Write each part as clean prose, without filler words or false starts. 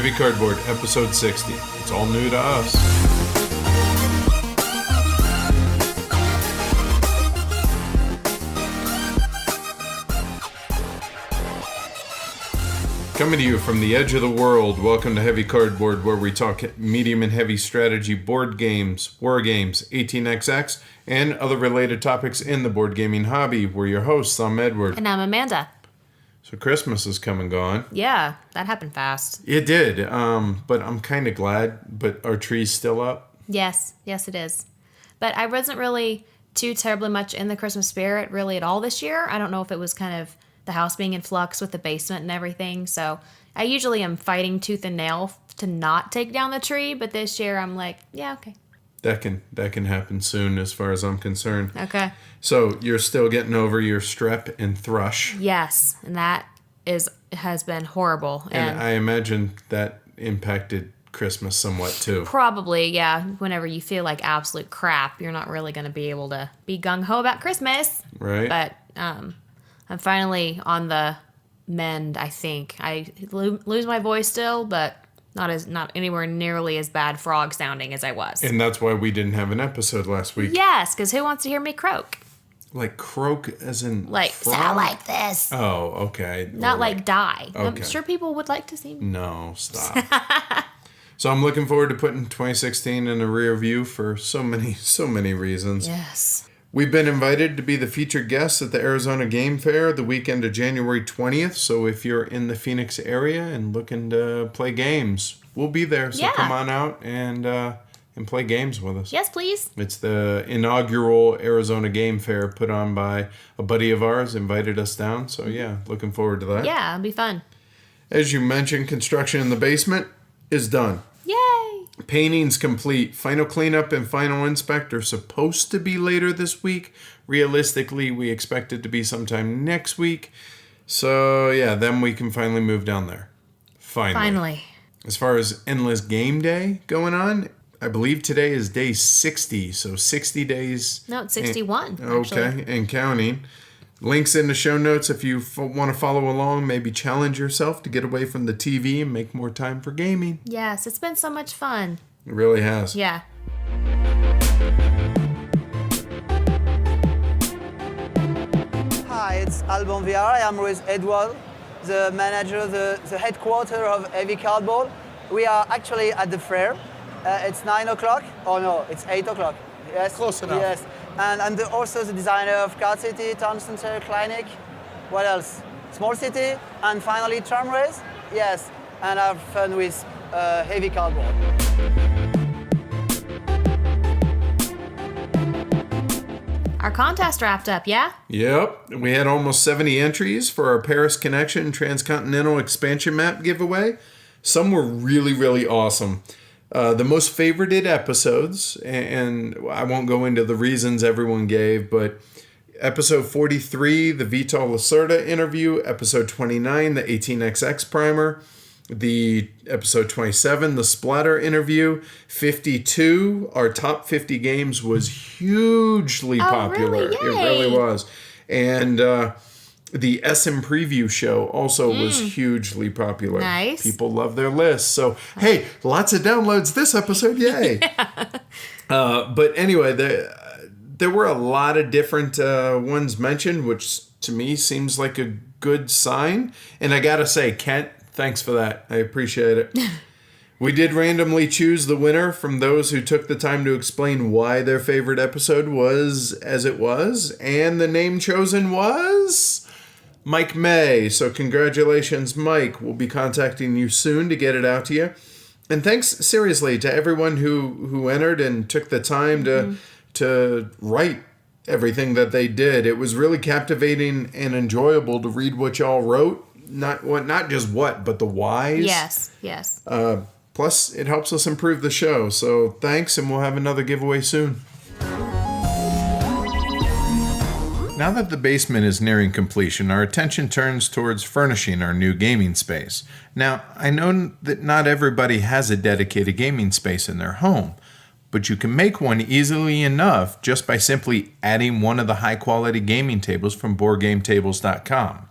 Heavy Cardboard, episode 60. It's all new to us. Coming to you from the edge of the world, welcome to Heavy Cardboard, where we talk medium and heavy strategy, board games, war games, 18xx, and other related topics in the board gaming hobby. We're your hosts. I'm Edward. And I'm Amanda. So Christmas has come and gone. Yeah, that happened fast. It did, but I'm kind of glad. But our tree's still up? Yes, it is. But I wasn't really too terribly much in the Christmas spirit really at all this year. I don't know if it was kind of the house being in flux with the basement and everything. So I usually am fighting tooth and nail to not take down the tree. But this year I'm like, yeah, okay. That can happen soon as far as I'm concerned. Okay. So you're still getting over your strep and thrush. Yes, and that has been horrible. And I imagine that impacted Christmas somewhat too. Probably, yeah. Whenever you feel like absolute crap, you're not really going to be able to be gung-ho about Christmas. Right. But I'm finally on the mend, I think. I lose my voice still, but not anywhere nearly as bad frog sounding as I was. And that's why we didn't have an episode last week. Yes, because who wants to hear me croak? Like croak as in like frog? Sound like this. Oh, okay. Not like die. Okay. I'm sure people would like to see me. No, stop. So I'm looking forward to putting 2016 in the rear view for so many reasons. Yes. We've been invited to be the featured guests at the Arizona Game Fair the weekend of January 20th. So if you're in the Phoenix area and looking to play games, we'll be there. So come on out and play games with us. Yes, please. It's the inaugural Arizona Game Fair put on by a buddy of ours, invited us down. So yeah, looking forward to that. Yeah, it'll be fun. As you mentioned, construction in the basement is done. Yay! Painting's complete. Final cleanup and final inspect are supposed to be later this week. Realistically, we expect it to be sometime next week. So, yeah, then we can finally move down there. Finally. As far as Endless Game Day going on, I believe today is day 60. So 60 days. No, it's 61, Okay, actually. and counting. Links in the show notes if you want to follow along. Maybe challenge yourself to get away from the TV and make more time for gaming. Yes, it's been so much fun. It really has. Yeah. Hi, it's Alban VR. I am with Edward, the manager, the headquarter of Heavy Cardboard. We are actually at the fair. It's 9 o'clock. Oh no, it's 8 o'clock. Yes. Close enough. Yes. And I'm also the designer of Card City, Town Center, Clinic. What else? Small City. And finally, Tram Race. Yes. And have fun with Heavy Cardboard. Our contest wrapped up, yeah? Yep. We had almost 70 entries for our Paris Connection Transcontinental Expansion Map giveaway. Some were really, really awesome. The most favorited episodes, and I won't go into the reasons everyone gave, but episode 43, the Vital Lacerda interview, episode 29, the 18xx primer, the episode 27, the Splatter interview, 52, our top 50 games was hugely popular. Really? It really was. And the SM Preview show also was hugely popular. Nice. People love their lists. So, hey, lots of downloads this episode. Yay. But anyway, there were a lot of different ones mentioned, which to me seems like a good sign. And I got to say, Kent, thanks for that. I appreciate it. We did randomly choose the winner from those who took the time to explain why their favorite episode was as it was. And the name chosen was Mike May. So congratulations, Mike. We'll be contacting you soon to get it out to you. And thanks seriously to everyone who entered and took the time to write everything that they did. It was really captivating and enjoyable to read what y'all wrote. Not just what, but the whys. Yes. Plus, it helps us improve the show. So thanks, and we'll have another giveaway soon. Now that the basement is nearing completion, our attention turns towards furnishing our new gaming space. Now, I know that not everybody has a dedicated gaming space in their home, but you can make one easily enough just by simply adding one of the high-quality gaming tables from BoardGameTables.com.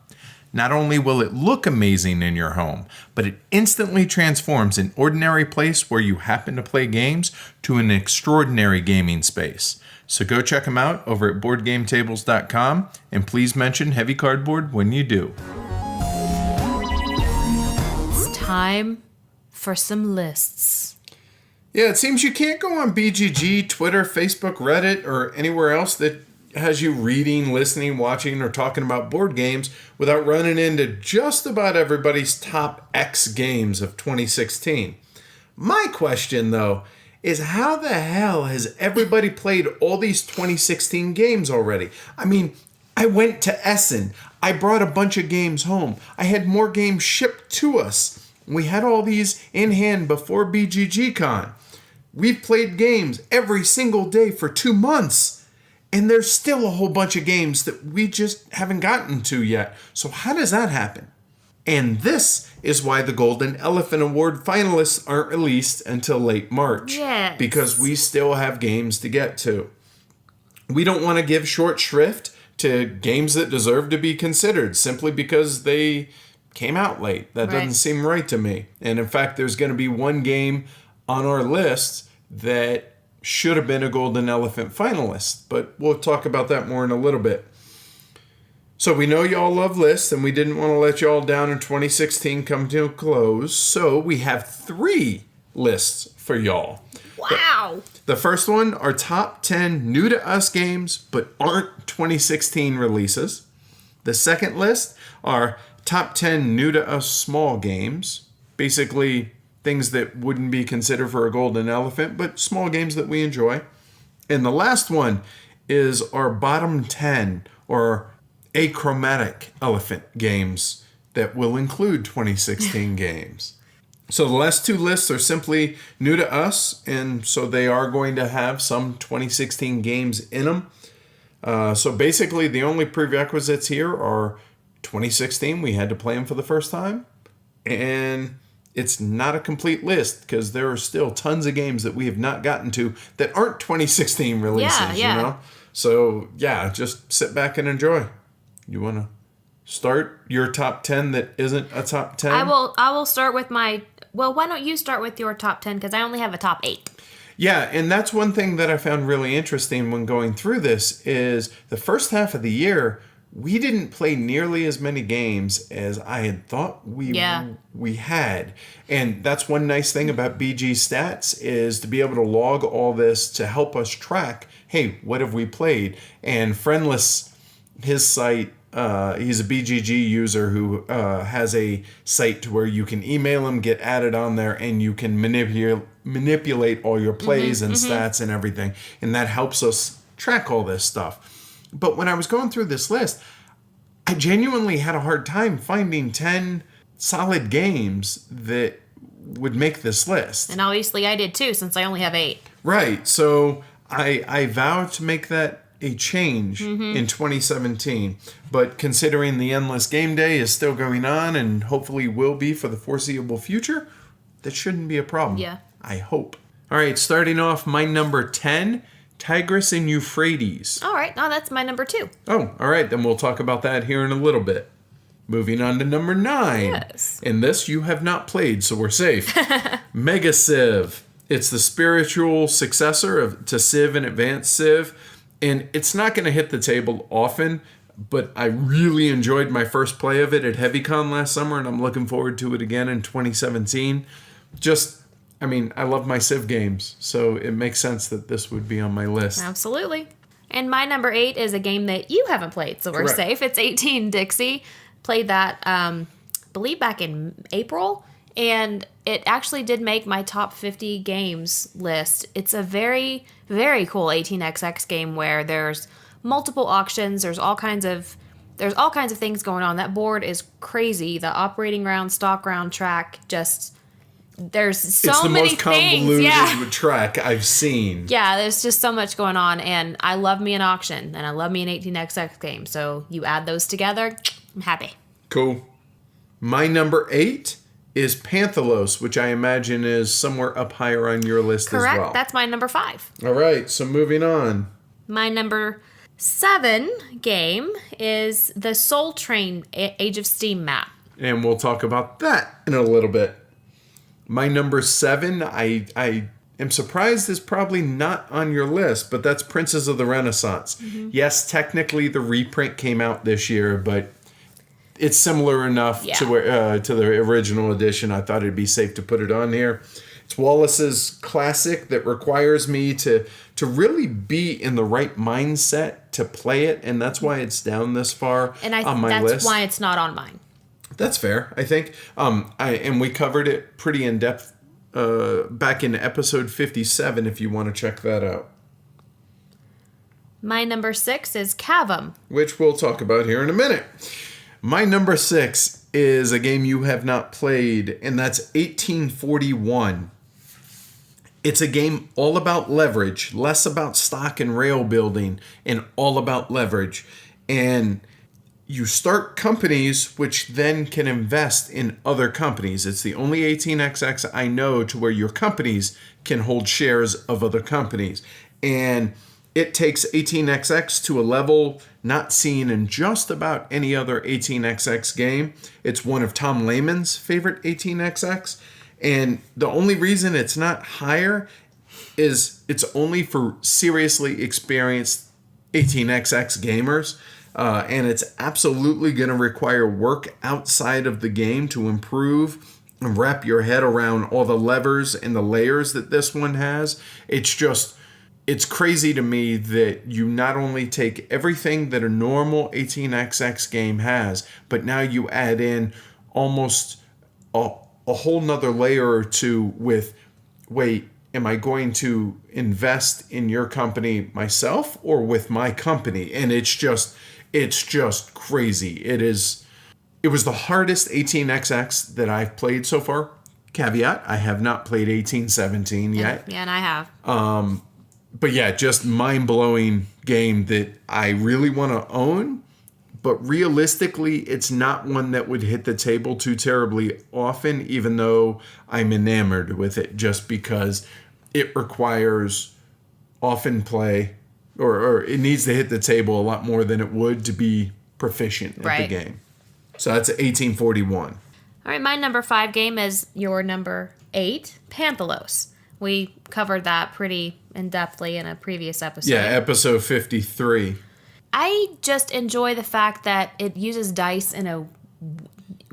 Not only will it look amazing in your home, but it instantly transforms an ordinary place where you happen to play games to an extraordinary gaming space. So go check them out over at BoardGameTables.com, and please mention Heavy Cardboard when you do. It's time for some lists. Yeah, it seems you can't go on BGG, Twitter, Facebook, Reddit, or anywhere else that has you reading, listening, watching, or talking about board games without running into just about everybody's top X games of 2016. My question, though, is how the hell has everybody played all these 2016 games already? I mean, I went to Essen. I brought a bunch of games home. I had more games shipped to us. We had all these in hand before BGG Con. We've played games every single day for 2 months. And there's still a whole bunch of games that we just haven't gotten to yet. So how does that happen? And this is why the Golden Elephant Award finalists aren't released until late March. Yes. Because we still have games to get to. We don't want to give short shrift to games that deserve to be considered simply because they came out late. That doesn't seem right to me. And in fact, there's going to be one game on our list that should have been a Golden Elephant finalist, but we'll talk about that more in a little bit. So we know y'all love lists, and we didn't want to let y'all down in 2016 come to a close, so we have 3 lists for y'all. Wow! The first one are top 10 new to us games, but aren't 2016 releases. The second list are top 10 new to us small games, basically things that wouldn't be considered for a Golden Elephant, but small games that we enjoy. And the last one is our bottom 10 or Achromatic Elephant games that will include 2016 games. So the last 2 lists are simply new to us, and so they are going to have some 2016 games in them. So basically the only prerequisites here are 2016, we had to play them for the first time, and it's not a complete list because there are still tons of games that we have not gotten to that aren't 2016 releases, you know? So, yeah, just sit back and enjoy. You want to start your top 10 that isn't a top 10? I will start with my... Well, why don't you start with your top 10? Because I only have a top 8. Yeah, and that's one thing that I found really interesting when going through this is the first half of the year, we didn't play nearly as many games as I had thought we had. And that's one nice thing about BG Stats is to be able to log all this to help us track, hey, what have we played? And Friendless, his site, he's a BGG user who has a site to where you can email him, get added on there, and you can manipulate all your plays and stats and everything. And that helps us track all this stuff. But when I was going through this list, I genuinely had a hard time finding 10 solid games that would make this list. And obviously I did too, since I only have 8. Right. So I vowed to make that a change in 2017. But considering the Endless Game Day is still going on and hopefully will be for the foreseeable future, that shouldn't be a problem. Yeah. I hope. All right, starting off my number 10, Tigris and Euphrates. All right. Oh, that's my number 2. Oh, all right. Then we'll talk about that here in a little bit. Moving on to number 9. Yes. And this you have not played, so we're safe. Mega Civ. It's the spiritual successor to Civ and Advanced Civ. And it's not going to hit the table often, but I really enjoyed my first play of it at HeavyCon last summer, and I'm looking forward to it again in 2017. I love my Civ games, so it makes sense that this would be on my list. Absolutely. And my number 8 is a game that you haven't played, so we're Correct. safe. It's 18 Dixie. Played that, I believe, back in April, and it actually did make my top 50 games list. It's a very, very cool 18xx game where there's multiple auctions. There's all kinds of things going on. That board is crazy. The operating round, stock round, track, just there's so many things. It's the most convoluted track I've seen. Yeah, there's just so much going on, and I love me an auction, and I love me an 18xx game. So you add those together, I'm happy. Cool. My number 8 is Panthalos, which I imagine is somewhere up higher on your list Correct. as well. That's my number 5. All right, so moving on. My number 7 game is the Soul Train Age of Steam map. And we'll talk about that in a little bit. My number 7, I am surprised is probably not on your list, but that's Princes of the Renaissance. Mm-hmm. Yes, technically the reprint came out this year, but it's similar enough to the original edition. I thought it'd be safe to put it on here. It's Wallace's classic that requires me to really be in the right mindset to play it, and that's why it's down this far on my list. That's why it's not on mine. That's fair, I think. And we covered it pretty in depth back in episode 57 if you want to check that out. My number 6 is Cavum, which we'll talk about here in a minute. My number 6 is a game you have not played, and that's 1841. It's a game all about leverage, less about stock and rail building, and all about leverage. And you start companies which then can invest in other companies. It's the only 18xx I know to where your companies can hold shares of other companies. And it takes 18xx to a level not seen in just about any other 18xx game. It's one of Tom Lehman's favorite 18xx. And the only reason it's not higher is it's only for seriously experienced 18xx gamers. And it's absolutely going to require work outside of the game to improve and wrap your head around all the levers and the layers that this one has. It's crazy to me that you not only take everything that a normal 18xx game has, but now you add in almost a whole nother layer or two with, wait, am I going to invest in your company myself or with my company? And it's just crazy. It was the hardest 18xx that I've played so far. Caveat, I have not played 1817 yet. Yeah, and I have. But yeah, just mind-blowing game that I really want to own. But realistically, it's not one that would hit the table too terribly often, even though I'm enamored with it, just because it requires often play, or it needs to hit the table a lot more than it would to be proficient at the game. So that's 1841. All right, my number 5 game is your number 8, Panthelos. We covered that pretty in-depthly in a previous episode. Yeah, episode 53. I just enjoy the fact that it uses dice in a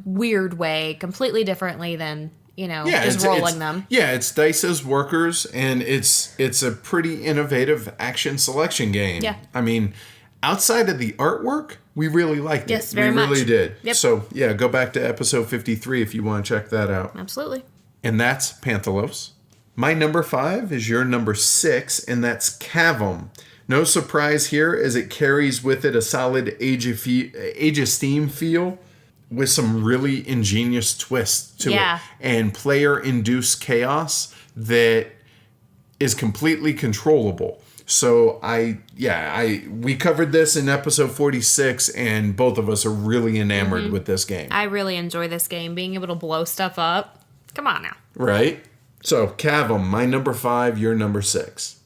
weird way, completely differently than, just rolling them. Yeah, it's dice as workers, and it's a pretty innovative action selection game. Yeah. I mean, outside of the artwork, we really liked it. Yes, very much. We really did. Yep. So, yeah, go back to episode 53 if you want to check that out. Absolutely. And that's Panthelos. My number 5 is your number 6, and that's Cavum. No surprise here, as it carries with it a solid Age of Steam feel with some really ingenious twists to it. And player-induced chaos that is completely controllable. So we covered this in episode 46, and both of us are really enamored with this game. I really enjoy this game, being able to blow stuff up. Come on now. Right? So, Cavum, my number 5, your number 6.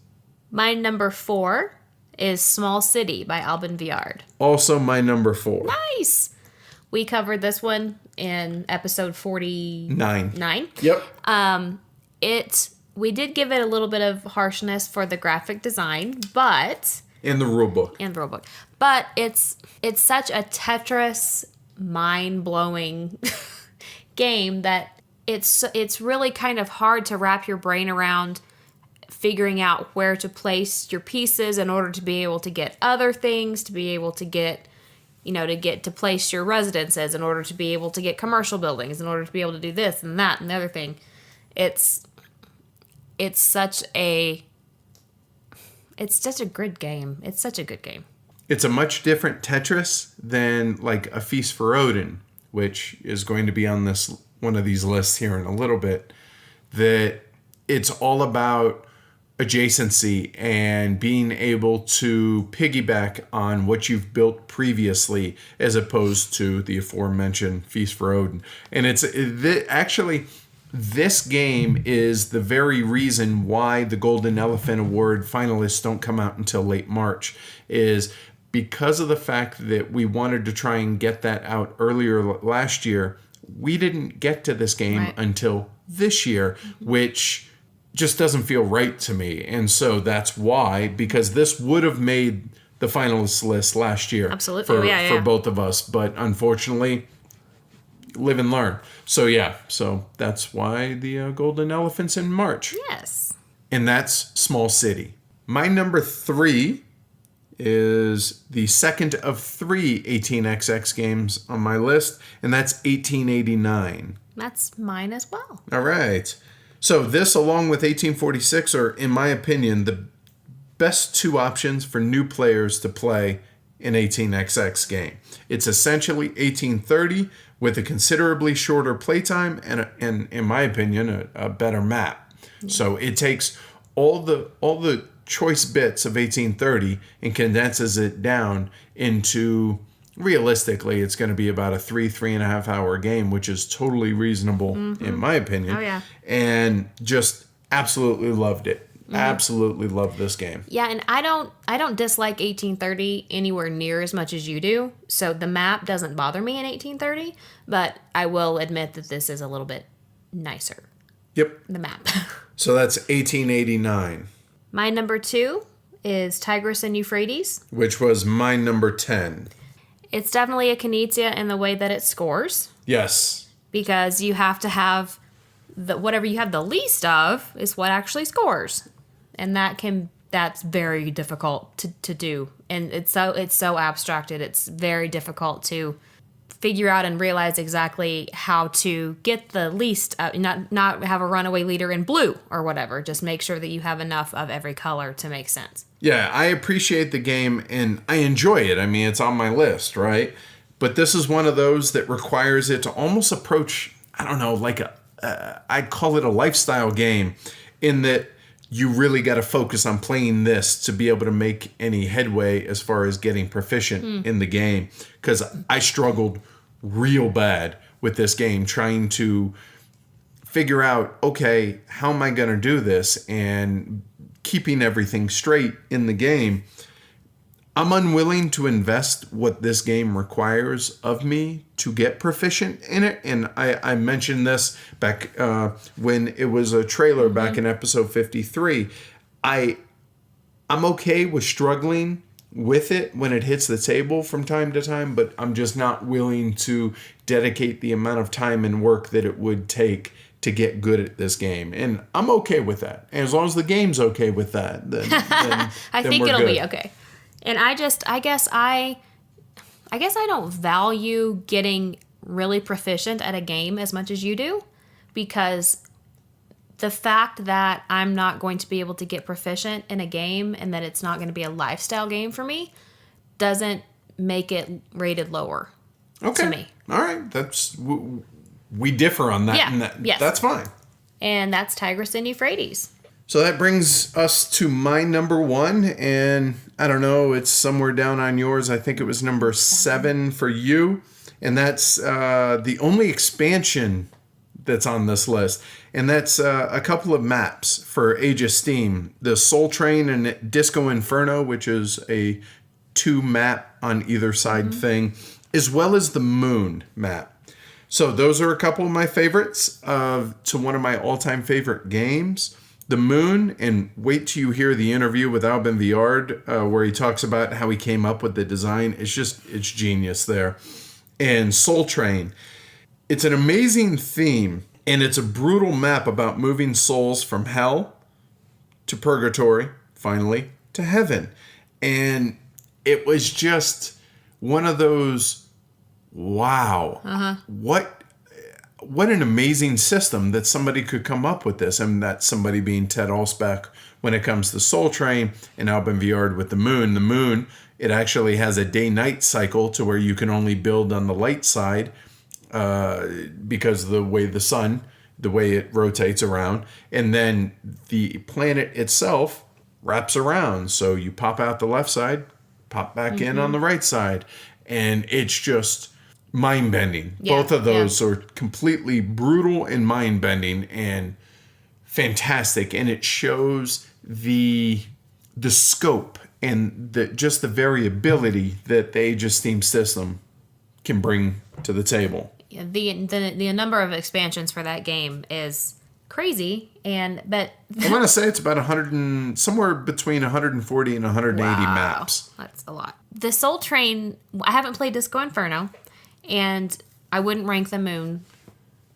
My number 4 is Small City by Albin Viard. Also my number 4. Nice! We covered this one in episode 49. Yep. We did give it a little bit of harshness for the graphic design, but... And the rulebook. But it's such a Tetris mind-blowing game that it's really kind of hard to wrap your brain around figuring out where to place your pieces in order to be able to get other things, to be able to get, to place your residences, in order to be able to get commercial buildings, in order to be able to do this and that and the other thing. It's such a good game. It's such a good game. It's a much different Tetris than like A Feast for Odin, which is going to be on this one of these lists here in a little bit. That it's all about adjacency and being able to piggyback on what you've built previously, as opposed to the aforementioned Feast for Odin. And this game is the very reason why the Golden Elephant Award finalists don't come out until late March, is because of the fact that we wanted to try and get that out earlier last year, we didn't get to this game until this year, which just doesn't feel right to me. And so that's why, because this would have made the finalist list last year. Absolutely. For both of us. But unfortunately, live and learn. So so that's why the Golden Elephant's in March. Yes. And that's Small City. My number 3 is the second of 3 18XX games on my list, and that's 1889. That's mine as well. All right. So this, along with 1846, are, in my opinion, the best two options for new players to play an 18XX game. It's essentially 1830 with a considerably shorter playtime and in my opinion, a better map. So it takes all the choice bits of 1830 and condenses it down into, realistically, it's going to be about a 3.5 hour game, which is totally reasonable in my opinion. Oh, yeah. And just absolutely loved it. Absolutely love this game. Yeah, and I don't dislike 1830 anywhere near as much as you do. So the map doesn't bother me in 1830, but I will admit that this is a little bit nicer. Yep. The map. So that's 1889, My number 2 is Tigris and Euphrates. which was my number 10. It's definitely a Knizia in the way that it scores, Yes. because you have to have whatever you have the least of is what actually scores. And that's very difficult to do. And it's so abstracted. It's very difficult to figure out and realize exactly how to get the least, not have a runaway leader in blue or whatever. Just make sure that you have enough of every color to make sense. Yeah, I appreciate the game and I enjoy it. I mean, it's on my list, right? But this is one of those that requires it to almost approach, I don't know, like I'd call it a lifestyle game, in that you really got to focus on playing this to be able to make any headway as far as getting proficient in the game. Because I struggled real bad with this game, trying to figure out, okay, how am I going to do this? And keeping everything straight in the game. I'm unwilling to invest what this game requires of me to get proficient in it. And I mentioned this back when it was a trailer back in episode 53. I'm okay with struggling with it when it hits the table from time to time, but I'm just not willing to dedicate the amount of time and work that it would take to get good at this game. And I'm okay with that. And as long as the game's okay with that, then I think it'll be okay. And I guess I don't value getting really proficient at a game as much as you do, because the fact that I'm not going to be able to get proficient in a game and that it's not going to be a lifestyle game for me doesn't make it rated lower to me. All right. We differ on that. Yeah. And Yes. That's fine. And that's Tigris and Euphrates. So that brings us to my number 1, and I don't know, it's somewhere down on yours. I think it was number 7 for you, and that's the only expansion that's on this list, and that's a couple of maps for Age of Steam, the Soul Train and Disco Inferno, which is a 2 map on either side thing, as well as the Moon map. So those are a couple of my favorites to one of my all-time favorite games. The Moon, and wait till you hear the interview with Albin Viard, where he talks about how he came up with the design. It's genius there. And Soul Train. It's an amazing theme, and it's a brutal map about moving souls from hell to purgatory, finally, to heaven. And it was just one of those, wow, what an amazing system that somebody could come up with this, and that somebody being Ted Alspach when it comes to Soul Train, and Albin Viard with the Moon. The Moon, it actually has a day-night cycle to where you can only build on the light side because of the way it rotates around. And then the planet itself wraps around. So you pop out the left side, pop back in on the right side. And it's just mind-bending. Yeah, Both of those are completely brutal and mind-bending and fantastic. And it shows the scope and just the variability that the Age of Steam system can bring to the table. Yeah, the number of expansions for that game is crazy, but I want to say it's about somewhere between 140 and 180 maps. That's a lot. The Soul Train, I haven't played Disco Inferno, and I wouldn't rank the Moon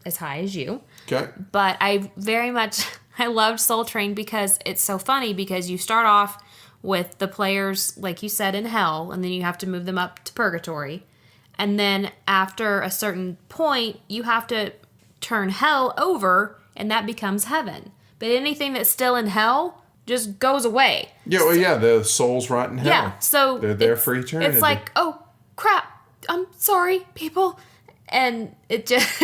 as high as you. Okay. But I loved Soul Train because it's so funny, because you start off with the players, like you said, in hell, and then you have to move them up to purgatory. And then after a certain point, you have to turn hell over, and that becomes heaven. But anything that's still in hell just goes away. Yeah, well, yeah, the souls rot in hell. Yeah, so they're there for eternity. It's like, oh, crap, I'm sorry, people. And it just,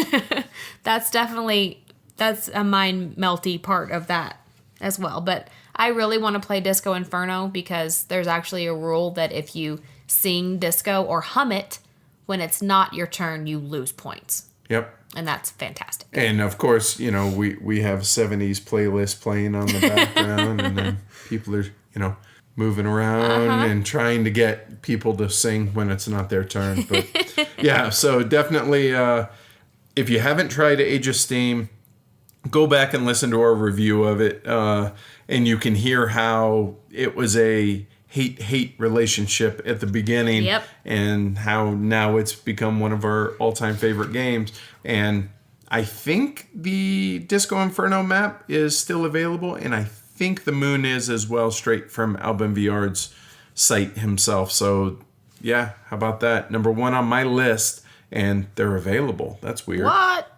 that's a mind-melty part of that as well. But I really want to play Disco Inferno because there's actually a rule that if you sing disco or hum it, when it's not your turn, you lose points. Yep. And that's fantastic. And of course, we have 70s playlist playing on the background, and then people are, moving around and trying to get people to sing when it's not their turn. But yeah, so definitely, if you haven't tried Age of Steam, go back and listen to our review of it, and you can hear how it was a hate relationship at the beginning. Yep. And how now it's become one of our all-time favorite games. And I think the Disco Inferno map is still available, and I think the Moon is as well, straight from Alban Viard's site himself. So yeah, how about that? Number 1 on my list, and they're available. That's weird. What?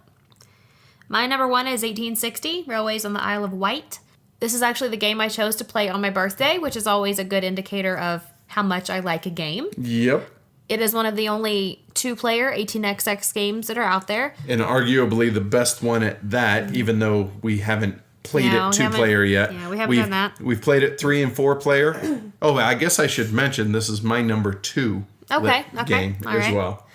My number 1 is 1860, Railways on the Isle of Wight. This is actually the game I chose to play on my birthday, which is always a good indicator of how much I like a game. Yep. It is one of the only 2-player 18xx games that are out there. And arguably the best one at that, even though we haven't played it 2-player yet. Yeah, we haven't done that. We've played it 3 and 4-player. Oh, I guess I should mention this is my number 2 game as well.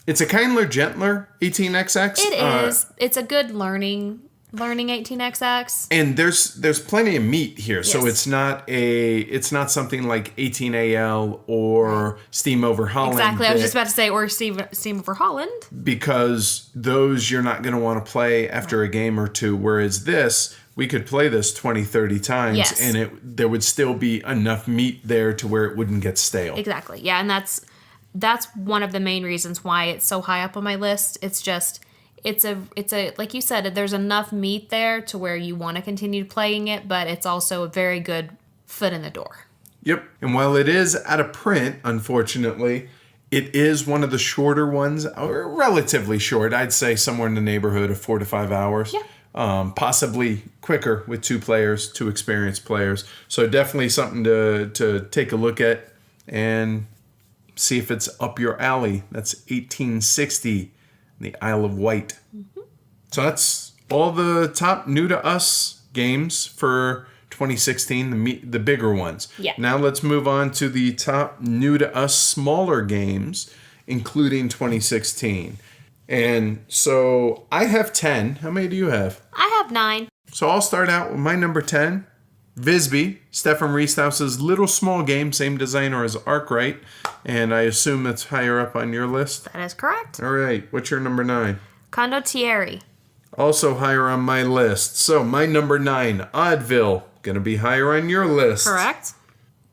It's a kindler, gentler 18xx. It is. It's a good learning 18xx. And there's plenty of meat here. Yes. So it's not something like 18AL or Steam Over Holland. Exactly. I was just about to say, or Steam Over Holland. Because those you're not going to want to play after a game or two. Whereas this, we could play this 20, 30 times. Yes. And there would still be enough meat there to where it wouldn't get stale. Exactly. Yeah, and that's one of the main reasons why it's so high up on my list. It's just... It's a like you said, there's enough meat there to where you want to continue playing it, but it's also a very good foot in the door. Yep. And while it is out of print, unfortunately, it is one of the shorter ones, or relatively short. I'd say somewhere in the neighborhood of 4 to 5 hours. Yeah. Possibly quicker with 2 players, 2 experienced players. So definitely something to take a look at and see if it's up your alley. That's 1860. The Isle of Wight. Mm-hmm. So that's all the top new to us games for 2016, the bigger ones. Yeah. Now let's move on to the top new to us smaller games, including 2016. And so I have 10. How many do you have? I have 9. So I'll start out with my number 10. Visby, Stefan Riesthaus's little small game, same designer as Arkwright, and I assume that's higher up on your list? That is correct. All right, what's your number 9? Condottieri. Also higher on my list. So my number 9, Oddville, going to be higher on your list. Correct.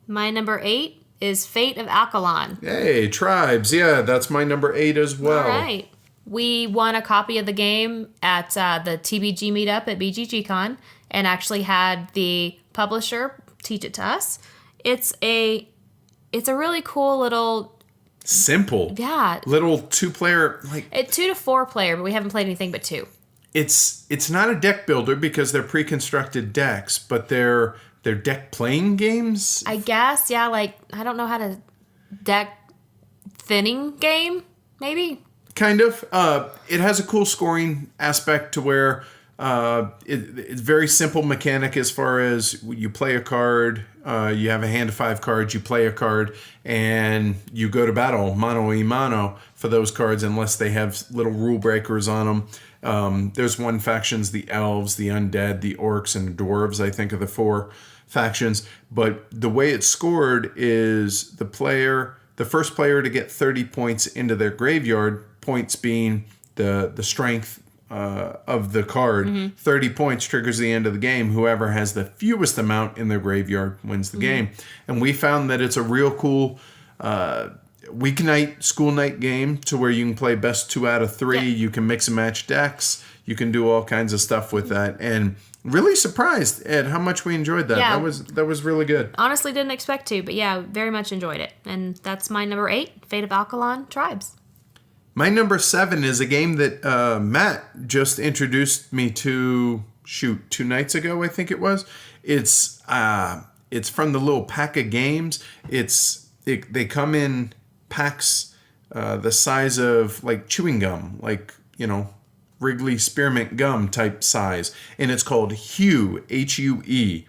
My number 8 is Fate of Alkalon. Hey, Tribes, yeah, that's my number 8 as well. All right. We won a copy of the game at the TBG meetup at BGGCon and actually had the publisher teach it to us. It's a really cool little simple. Yeah. Little 2-player, like 2 to 4 player, but we haven't played anything but 2. It's not a deck builder because they're pre-constructed decks, but they're deck playing games. I guess, yeah, like I don't know how to deck thinning game, maybe. Kind of. It has a cool scoring aspect to where it's very simple mechanic as far as you play a card, you have a hand of 5 cards, you play a card, and you go to battle mano a mano for those cards unless they have little rule breakers on them. There's 1 factions, the elves, the undead, the orcs, and the dwarves, I think are the 4 factions, but the way it's scored is the first player to get 30 points into their graveyard, points being the strength of the card. 30 points triggers the end of the game. Whoever has the fewest amount in their graveyard wins the game. And we found that it's a real cool weeknight, school night game to where you can play best 2 out of 3. You can mix and match decks. You can do all kinds of stuff with that. And really surprised at how much we enjoyed that. Yeah. That was really good. Honestly, didn't expect to, but yeah, very much enjoyed it. And that's my number 8, Fate of Alkaline Tribes. My number 7 is a game that Matt just introduced me to, 2 nights ago, I think it was. It's from the little pack of games. They come in packs the size of like chewing gum, like, Wrigley spearmint gum type size. And it's called Hue, Hue.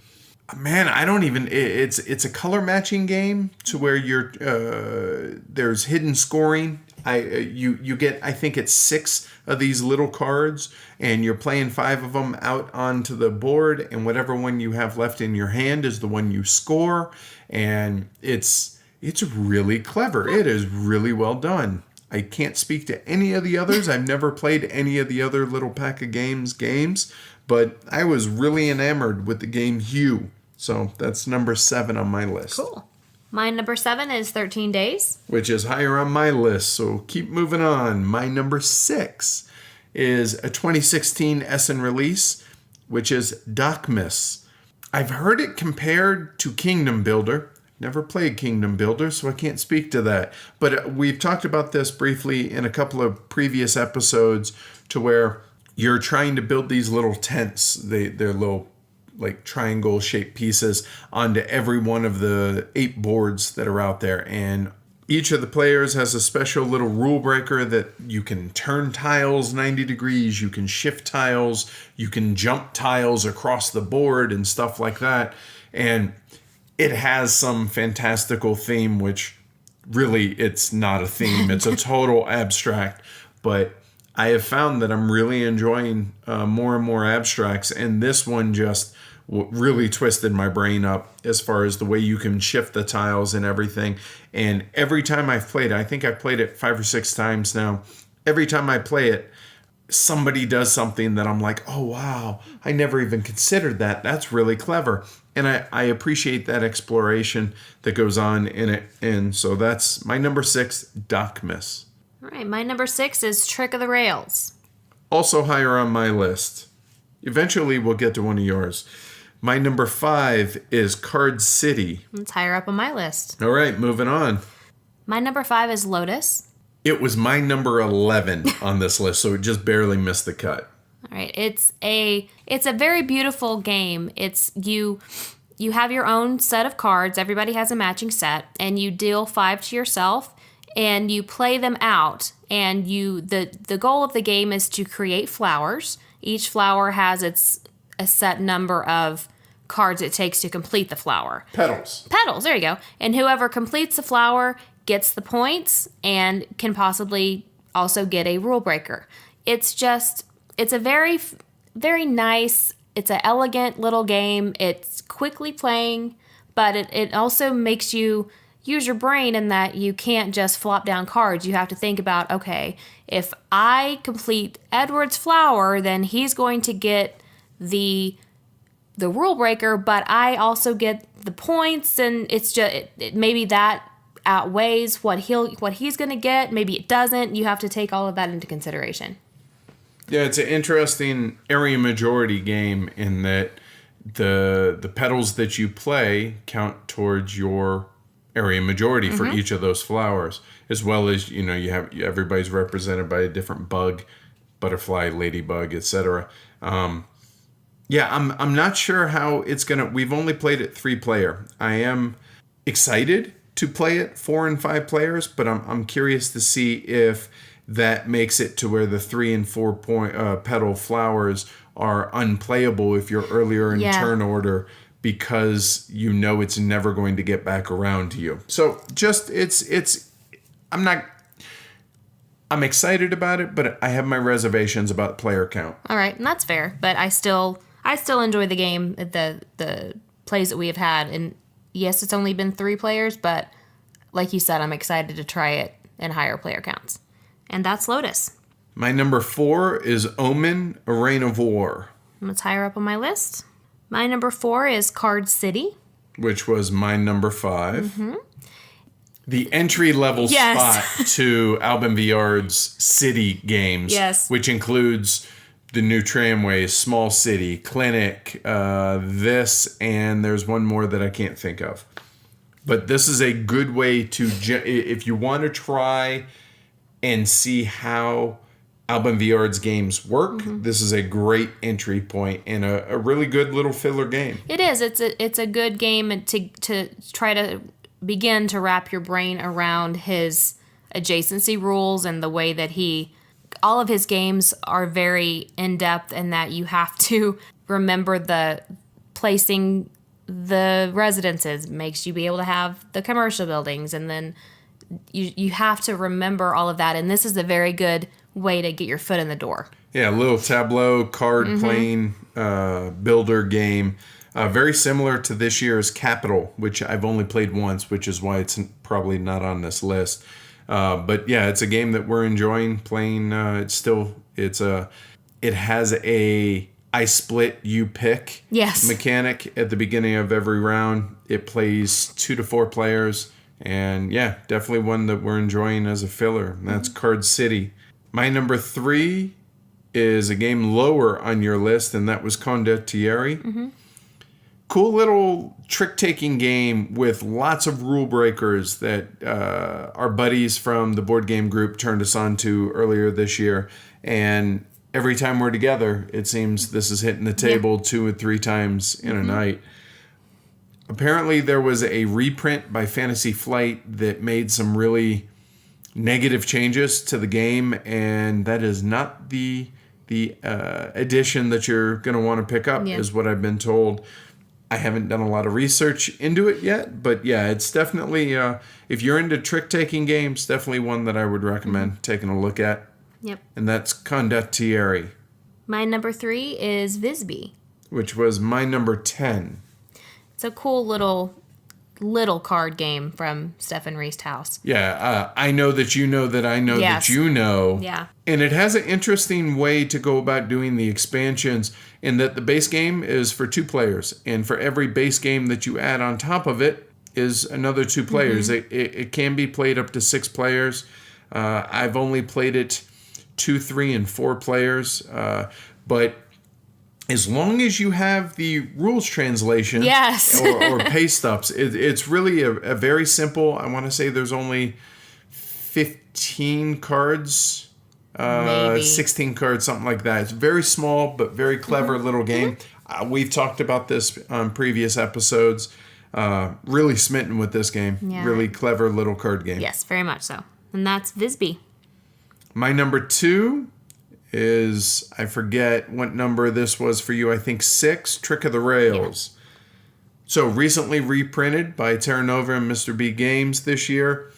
Man, I don't even. It's a color matching game to where there's hidden scoring. You get, I think it's 6 of these little cards, and you're playing 5 of them out onto the board, and whatever one you have left in your hand is the one you score. And it's really clever. It is really well done. I can't speak to any of the others. I've never played any of the other little pack of games, but I was really enamored with the game Hue. So that's number 7 on my list. Cool. My number 7 is 13 Days. Which is higher on my list, so keep moving on. My number 6 is a 2016 Essen release, which is Darkness. I've heard it compared to Kingdom Builder. Never played Kingdom Builder, so I can't speak to that. But we've talked about this briefly in a couple of previous episodes, to where you're trying to build these little tents. They're little like triangle-shaped pieces onto every one of the 8 boards that are out there. And each of the players has a special little rule breaker that you can turn tiles 90 degrees, you can shift tiles, you can jump tiles across the board and stuff like that. And it has some fantastical theme, which really it's not a theme. It's a total abstract. But I have found that I'm really enjoying more and more abstracts. And this one just really twisted my brain up as far as the way you can shift the tiles and everything. And every time I've played it, I think I've played it 5 or 6 times now. Every time I play it, somebody does something that I'm like, oh, wow, I never even considered that. That's really clever. And I appreciate that exploration that goes on in it. And so that's my number 6, Darkness. All right, my number 6 is Trick of the Rails. Also higher on my list. Eventually we'll get to one of yours. My number 5 is Card City. It's higher up on my list. All right, moving on. My number 5 is Lotus. It was my number 11 on this list, so it just barely missed the cut. All right, it's a very beautiful game. It's you have your own set of cards. Everybody has a matching set, and you deal 5 to yourself, and you play them out. And the goal of the game is to create flowers. Each flower has a set number of cards it takes to complete the flower. Petals, there you go. And whoever completes the flower gets the points and can possibly also get a rule breaker. It's a very, very nice, it's an elegant little game. It's quickly playing, but it also makes you use your brain in that you can't just flop down cards. You have to think about, okay, if I complete Edward's flower, then he's going to get the rule breaker, but I also get the points, and it's just maybe that outweighs what he's going to get. Maybe it doesn't. You have to take all of that into consideration. Yeah, it's an interesting area majority game in that the petals that you play count towards your area majority for each of those flowers, as well as you have everybody's represented by a different bug, butterfly, ladybug, etc. Yeah, I'm not sure how it's gonna. We've only played it 3-player. I am excited to play it 4 and 5 players, but I'm curious to see if that makes it to where the 3 and 4 petal flowers are unplayable if you're earlier in turn order, because it's never going to get back around to you. So just I'm excited about it, but I have my reservations about player count. All right, and that's fair, but I still enjoy the game. The plays that we have had. And yes, it's only been 3 players, but like you said, I'm excited to try it in higher player counts. And that's Lotus. My number 4 is Omen, A Reign of War. It's higher up on my list. My number 4 is Card City. Which was my number 5. The entry-level Yes. spot to Alban Viard's city games. Yes. Which includes the new tramways, Small City, Clinic, this, and there's one more that I can't think of. But this is a good way to, if you want to try and see how Alban Viard's games work, this is a great entry point and a really good little filler game. It is. It's a good game to try to begin to wrap your brain around his adjacency rules and the way that all of his games are very in-depth and that you have to remember the placing the residences makes you be able to have the commercial buildings, and then you have to remember all of that, and this is a very good way to get your foot in the door. Yeah, a little tableau card playing builder game. Very similar to this year's Capital, which I've only played once, which is why it's probably not on this list. But yeah, it's a game that we're enjoying playing. It has a I split, you pick mechanic at the beginning of every round. It plays 2 to 4 players. And yeah, definitely one that we're enjoying as a filler. And that's Card City. My number 3 is a game lower on your list, and that was Condottieri. Cool little trick-taking game with lots of rule breakers that our buddies from the board game group turned us on to earlier this year. And every time we're together, it seems this is hitting the table 2 or 3 times in a night. Apparently, there was a reprint by Fantasy Flight that made some really negative changes to the game, and that is not the edition that you're going to want to pick up, is what I've been told. I haven't done a lot of research into it yet, but yeah, it's definitely, if you're into trick-taking games, definitely one that I would recommend taking a look at. Yep. And that's Condottieri. My number 3 is Visby. Which was my number 10. It's a cool little card game from Stefan Riesthaus. Yeah, I know that you know that I know that you know. Yeah. And it has an interesting way to go about doing the expansions in that the base game is for 2 players. And for every base game that you add on top of it is another 2 players. It can be played up to 6 players. I've only played it 2, 3, and 4 players. But as long as you have the rules translation or paste ups, it's really a very simple, I want to say there's only 15 cards, 16 cards, something like that. It's very small but very clever little game. We've talked about this on previous episodes. Really smitten with this game. Yeah. Really clever little card game. Yes, very much so. And that's Visby. My number 2 is, I forget what number this was for you, I think 6, Trick of the Rails. Yeah. So recently reprinted by Terra Nova and Mr. B Games this year.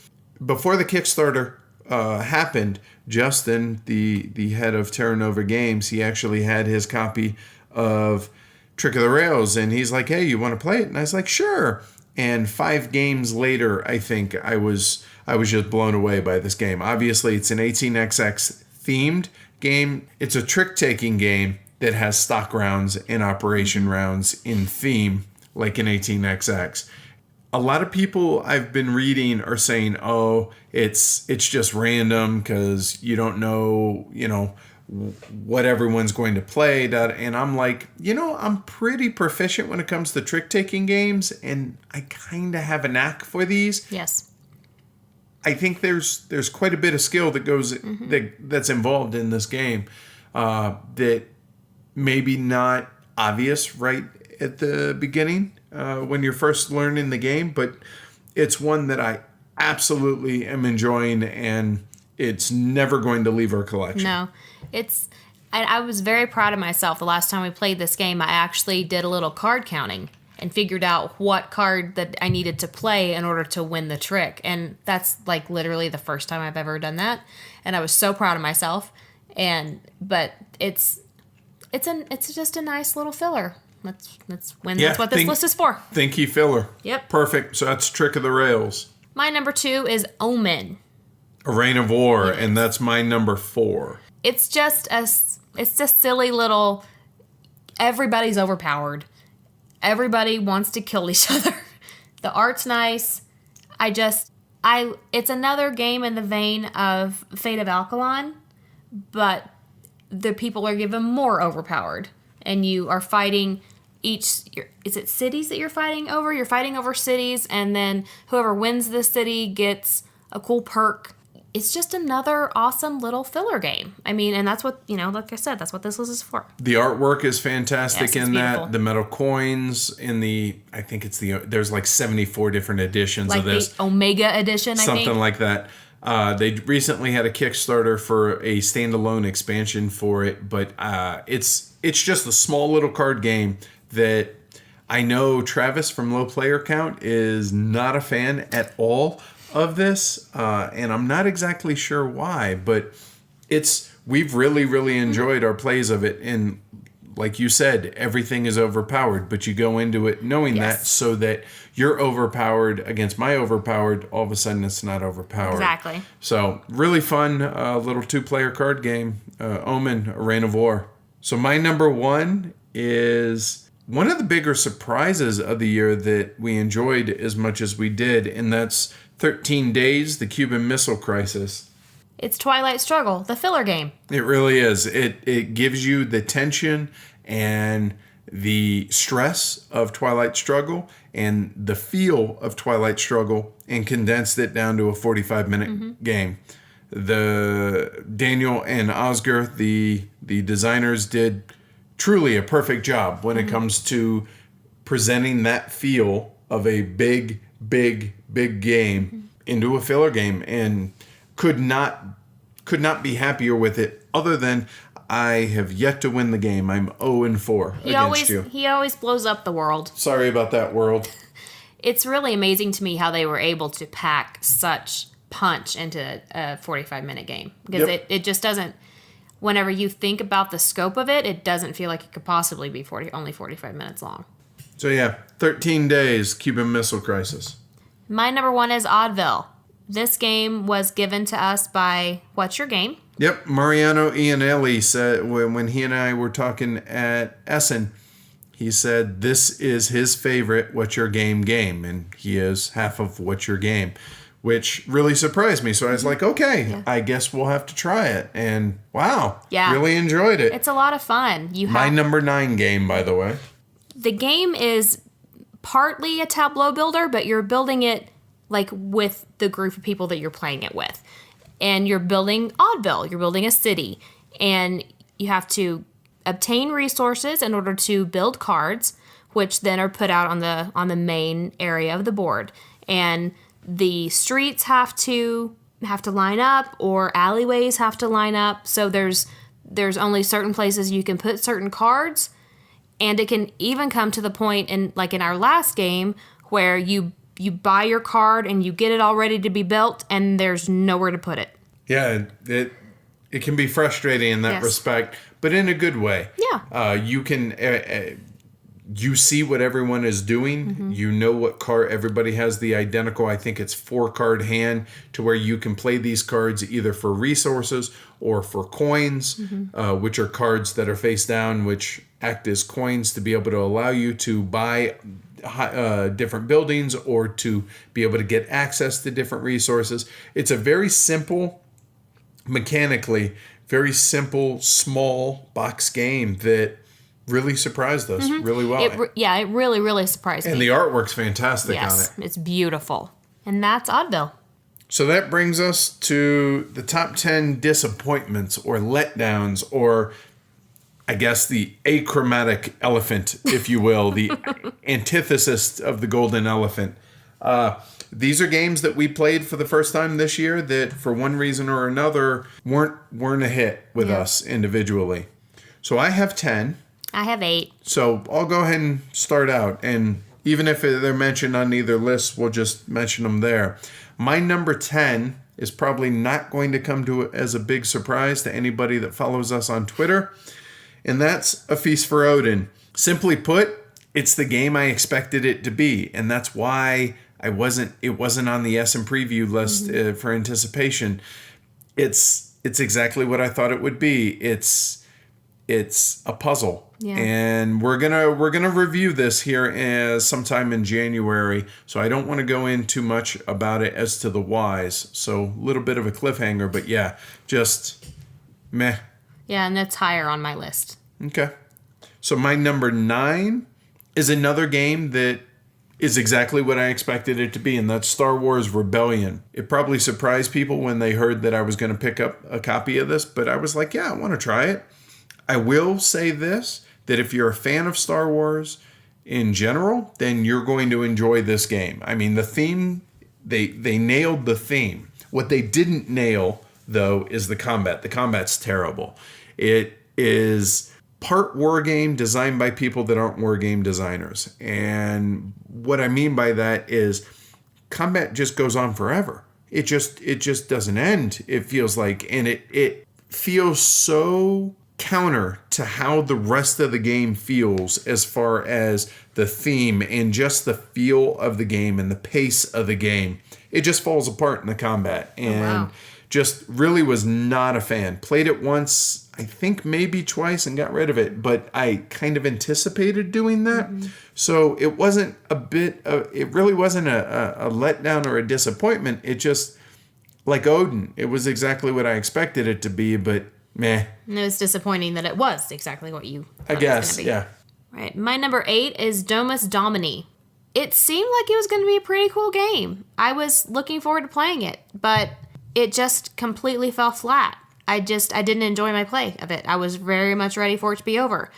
Before the Kickstarter happened, Justin, the head of Terra Nova Games, he actually had his copy of Trick of the Rails, and he's like, hey, you want to play it? And I was like, sure. And 5 games later, I think I was just blown away by this game. Obviously, it's an 18xx themed game. It's a trick-taking game that has stock rounds and operation rounds in theme, like an 18xx. A lot of people I've been reading are saying, oh, it's just random because you don't know, what everyone's going to play. And I'm like, I'm pretty proficient when it comes to trick-taking games, and I kind of have a knack for these. Yes. I think there's quite a bit of skill that goes that's involved in this game that maybe not obvious right at the beginning when you're first learning the game, but it's one that I absolutely am enjoying, and it's never going to leave our collection. No, I was very proud of myself. The last time we played this game, I actually did a little card counting and figured out what card that I needed to play in order to win the trick. And that's like literally the first time I've ever done that. And I was so proud of myself. But it's just a nice little filler. That's what this list is for. Thinky filler. Yep. Perfect. So that's Trick of the Rails. My number 2 is Omen. A Reign of War, and that's my number 4. It's just silly little. Everybody's overpowered. Everybody wants to kill each other. The art's nice. It's another game in the vein of Fate of Alkaline, but the people are given more overpowered, and you are fighting is it cities that you're fighting over? You're fighting over cities, and then whoever wins the city gets a cool perk. It's just another awesome little filler game. I mean, and that's what, like I said, that's what this list is for. The artwork is fantastic in beautiful. that. The metal coins I think there's like 74 different editions of this. The Omega edition, I think. Something like that. They recently had a Kickstarter for a standalone expansion for it, but it's just a small little card game that I know Travis from Low Player Count is not a fan at all of this, and I'm not exactly sure why, but we've really, really enjoyed our plays of it, and like you said, everything is overpowered, but you go into it knowing that so that you're overpowered against my overpowered, all of a sudden it's not overpowered. Exactly. So, really fun little 2-player card game, Omen, A Reign of War. So my number 1 is one of the bigger surprises of the year that we enjoyed as much as we did, and that's 13 Days, the Cuban Missile Crisis. It's Twilight Struggle, the filler game. It really is. It gives you the tension and the stress of Twilight Struggle and the feel of Twilight Struggle and condensed it down to a 45-minute game. The Daniel and Oscar, the designers, did truly a perfect job when it comes to presenting that feel of a big game into a filler game, and could not be happier with it, other than I have yet to win the game. I'm 0-4 against you. He always blows up the world. Sorry about that, world. It's really amazing to me how they were able to pack such punch into a 45-minute game, because it just doesn't, whenever you think about the scope of it, it doesn't feel like it could possibly be only 45 minutes long. So yeah, 13 Days, Cuban Missile Crisis. My number 1 is Oddville. This game was given to us by What's Your Game? Yep, Mariano Iannelli said when he and I were talking at Essen, he said this is his favorite What's Your Game game, and he is half of What's Your Game, which really surprised me. So I was like, okay, I guess we'll have to try it. And wow, really enjoyed it. It's a lot of fun. My number 9 game, by the way. The game is partly a tableau builder, but you're building it like with the group of people that you're playing it with. And you're building Oddville. You're building a city. And you have to obtain resources in order to build cards, which then are put out on the main area of the board. And the streets have to line up, or alleyways have to line up. So there's only certain places you can put certain cards. And it can even come to the point in our last game where you buy your card and you get it all ready to be built, and there's nowhere to put it. Yeah, it can be frustrating in that respect, but in a good way. Yeah. You can you see what everyone is doing. You know what card everybody has, the identical, I think it's 4-card hand, to where you can play these cards either for resources or for coins, which are cards that are face down, which act as coins to be able to allow you to buy different buildings or to be able to get access to different resources. It's a very simple, mechanically, very simple, small box game that really surprised us really well. It really, really surprised me. And the artwork's fantastic on it. It's beautiful. And that's Oddville. So that brings us to the top 10 disappointments or letdowns, or I guess the achromatic elephant, if you will, the antithesis of the golden elephant. These are games that we played for the first time this year that, for one reason or another, weren't a hit with us individually. So I have 10. I have 8. So I'll go ahead and start out. And even if they're mentioned on either list, we'll just mention them there. My number 10 is probably not going to come to as a big surprise to anybody that follows us on Twitter. and that's A Feast for Odin. Simply put, it's the game I expected it to be, and that's why it wasn't on the SM preview list for anticipation. It's exactly what I thought it would be. It's a puzzle. Yeah. And we're gonna review this here sometime in January. So I don't want to go in too much about it as to the whys. So a little bit of a cliffhanger, but yeah, just meh. Yeah, and that's higher on my list. Okay. So my number 9 is another game that is exactly what I expected it to be, and that's Star Wars Rebellion. It probably surprised people when they heard that I was going to pick up a copy of this, but I was like, yeah, I want to try it. I will say this, that if you're a fan of Star Wars in general, then you're going to enjoy this game. I mean, the theme, they nailed the theme. What they didn't nail, though, is the combat. The combat's terrible. It is part war game designed by people that aren't war game designers. And what I mean by that is combat just goes on forever. It just doesn't end, it feels like. And it feels so counter to how the rest of the game feels as far as the theme and just the feel of the game and the pace of the game. It just falls apart in the combat. And just really was not a fan. Played it once, I think maybe twice, and got rid of it. But I kind of anticipated doing that. So it wasn't it really wasn't a letdown or a disappointment. It just, like Odin, it was exactly what I expected it to be, but meh. And it was disappointing that it was exactly what you thought I guess, it was gonna be. yeah. Right. My number 8 is Domus Domini. It seemed like it was going to be a pretty cool game. I was looking forward to playing it, but it just completely fell flat. I didn't enjoy my play of it. I was very much ready for it to be over.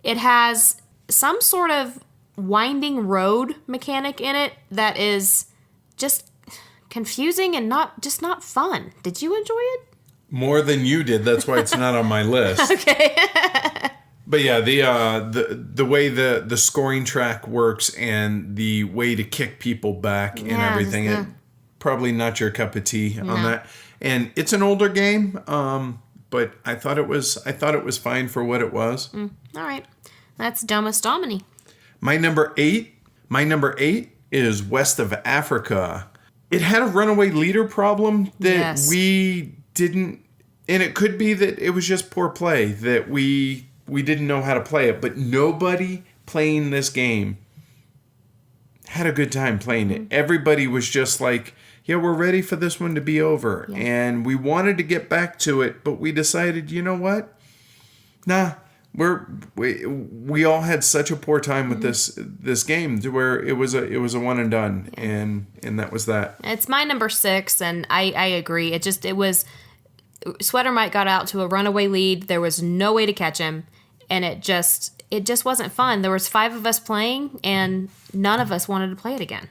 It has some sort of winding road mechanic in it that is just confusing and not fun. Did you enjoy it? More than you did. That's why it's not on my list. Okay. But yeah, the way the scoring track works and the way to kick people back and everything, it probably not your cup of tea on that. And it's an older game, but I thought it was fine for what it was. All right, that's Domus Domini. My number eight is West of Africa. It had a runaway leader problem that we didn't, and it could be that it was just poor play, that we didn't know how to play it, but nobody playing this game had a good time playing it. Everybody was just like, yeah, we're ready for this one to be over. Yeah. And we wanted to get back to it, but we decided, you know what? Nah, we all had such a poor time with this game to where it was a one and done, and that was that. It's my number 6, and I agree. It was Sweater Mike got out to a runaway lead. There was no way to catch him, and it just wasn't fun. There was 5 of us playing, and none of us wanted to play it again.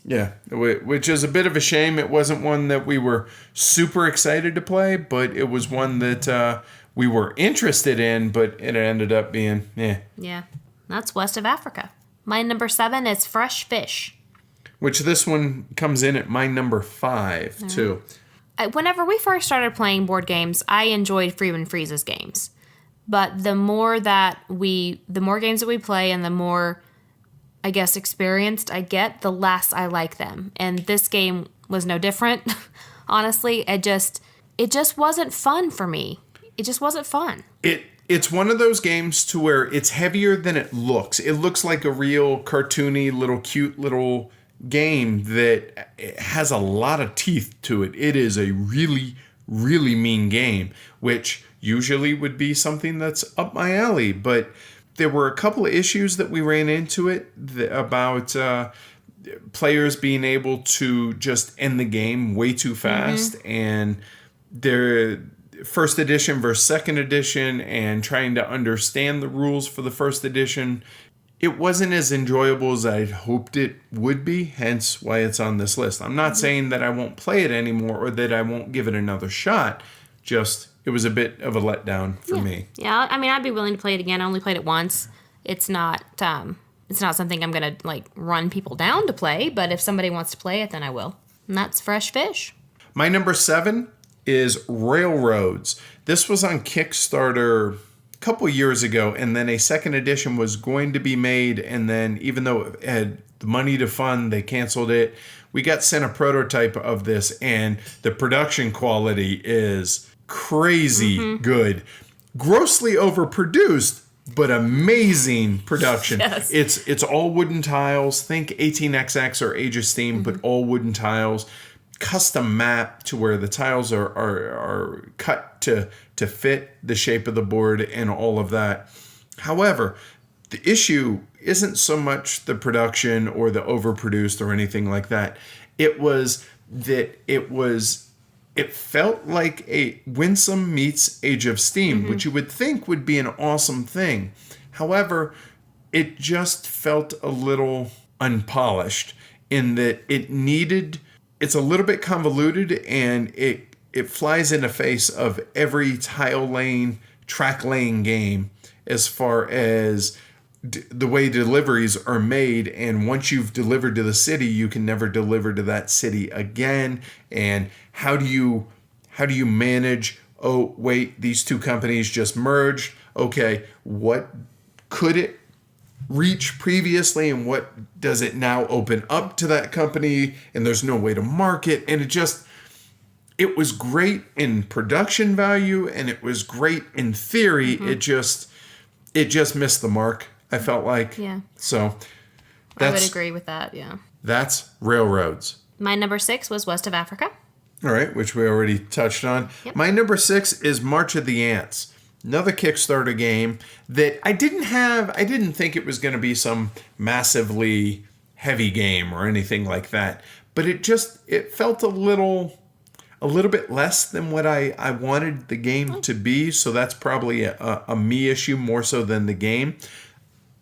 Yeah, which is a bit of a shame. It wasn't one that we were super excited to play, but it was one that we were interested in, but it ended up being, Yeah, that's West of Africa. My number 7 is Fresh Fish. Which this one comes in at my number 5, too. Whenever we first started playing board games, I enjoyed Freeman Freeze's games. But the more games that we play and the more, I guess, experienced I get, the less I like them. And this game was no different. Honestly, it just wasn't fun for me. It just wasn't fun. It's one of those games to where it's heavier than it looks. It looks like a real cartoony little cute little game that has a lot of teeth to it. It is a really, really mean game, which usually would be something that's up my alley. But there were a couple of issues that we ran into it about players being able to just end the game way too fast, and their first edition versus second edition, and trying to understand the rules for the first edition. It wasn't as enjoyable as I'd hoped it would be, hence why it's on this list. I'm not saying that I won't play it anymore or that I won't give it another shot, just it was a bit of a letdown for me. Yeah, I mean, I'd be willing to play it again. I only played it once. It's not something I'm going to run people down to play, but if somebody wants to play it, then I will. And that's Fresh Fish. My number 7 is Railroads. This was on Kickstarter couple years ago, and then a second edition was going to be made, and then even though it had the money to fund, they canceled it. We got sent a prototype of this, and the production quality is crazy good. Grossly overproduced, but amazing production. Yes. It's all wooden tiles. Think 18XX or Age of Steam, but all wooden tiles. Custom map to where the tiles are cut to fit the shape of the board and all of that. However, the issue isn't so much the production or the overproduced or anything like that. It was that it felt like a Winsome meets Age of Steam, which you would think would be an awesome thing. However, it just felt a little unpolished in that it's a little bit convoluted, and it flies in the face of every tile laying, track laying game as far as the way deliveries are made. And once you've delivered to the city, you can never deliver to that city again. And how do you manage, oh wait, these two companies just merged, okay, what could it reach previously and what does it now open up to that company, and there's no way to market. And it was great in production value, and it was great in theory. It just missed the mark, I felt like. Yeah. So I would agree with that, yeah. That's Railroads. My number 6 was West of Africa. All right, which we already touched on. Yep. My number 6 is March of the Ants. Another Kickstarter game that I didn't think it was going to be some massively heavy game or anything like that. But it felt a little bit less than what I wanted the game to be. So that's probably a me issue more so than the game.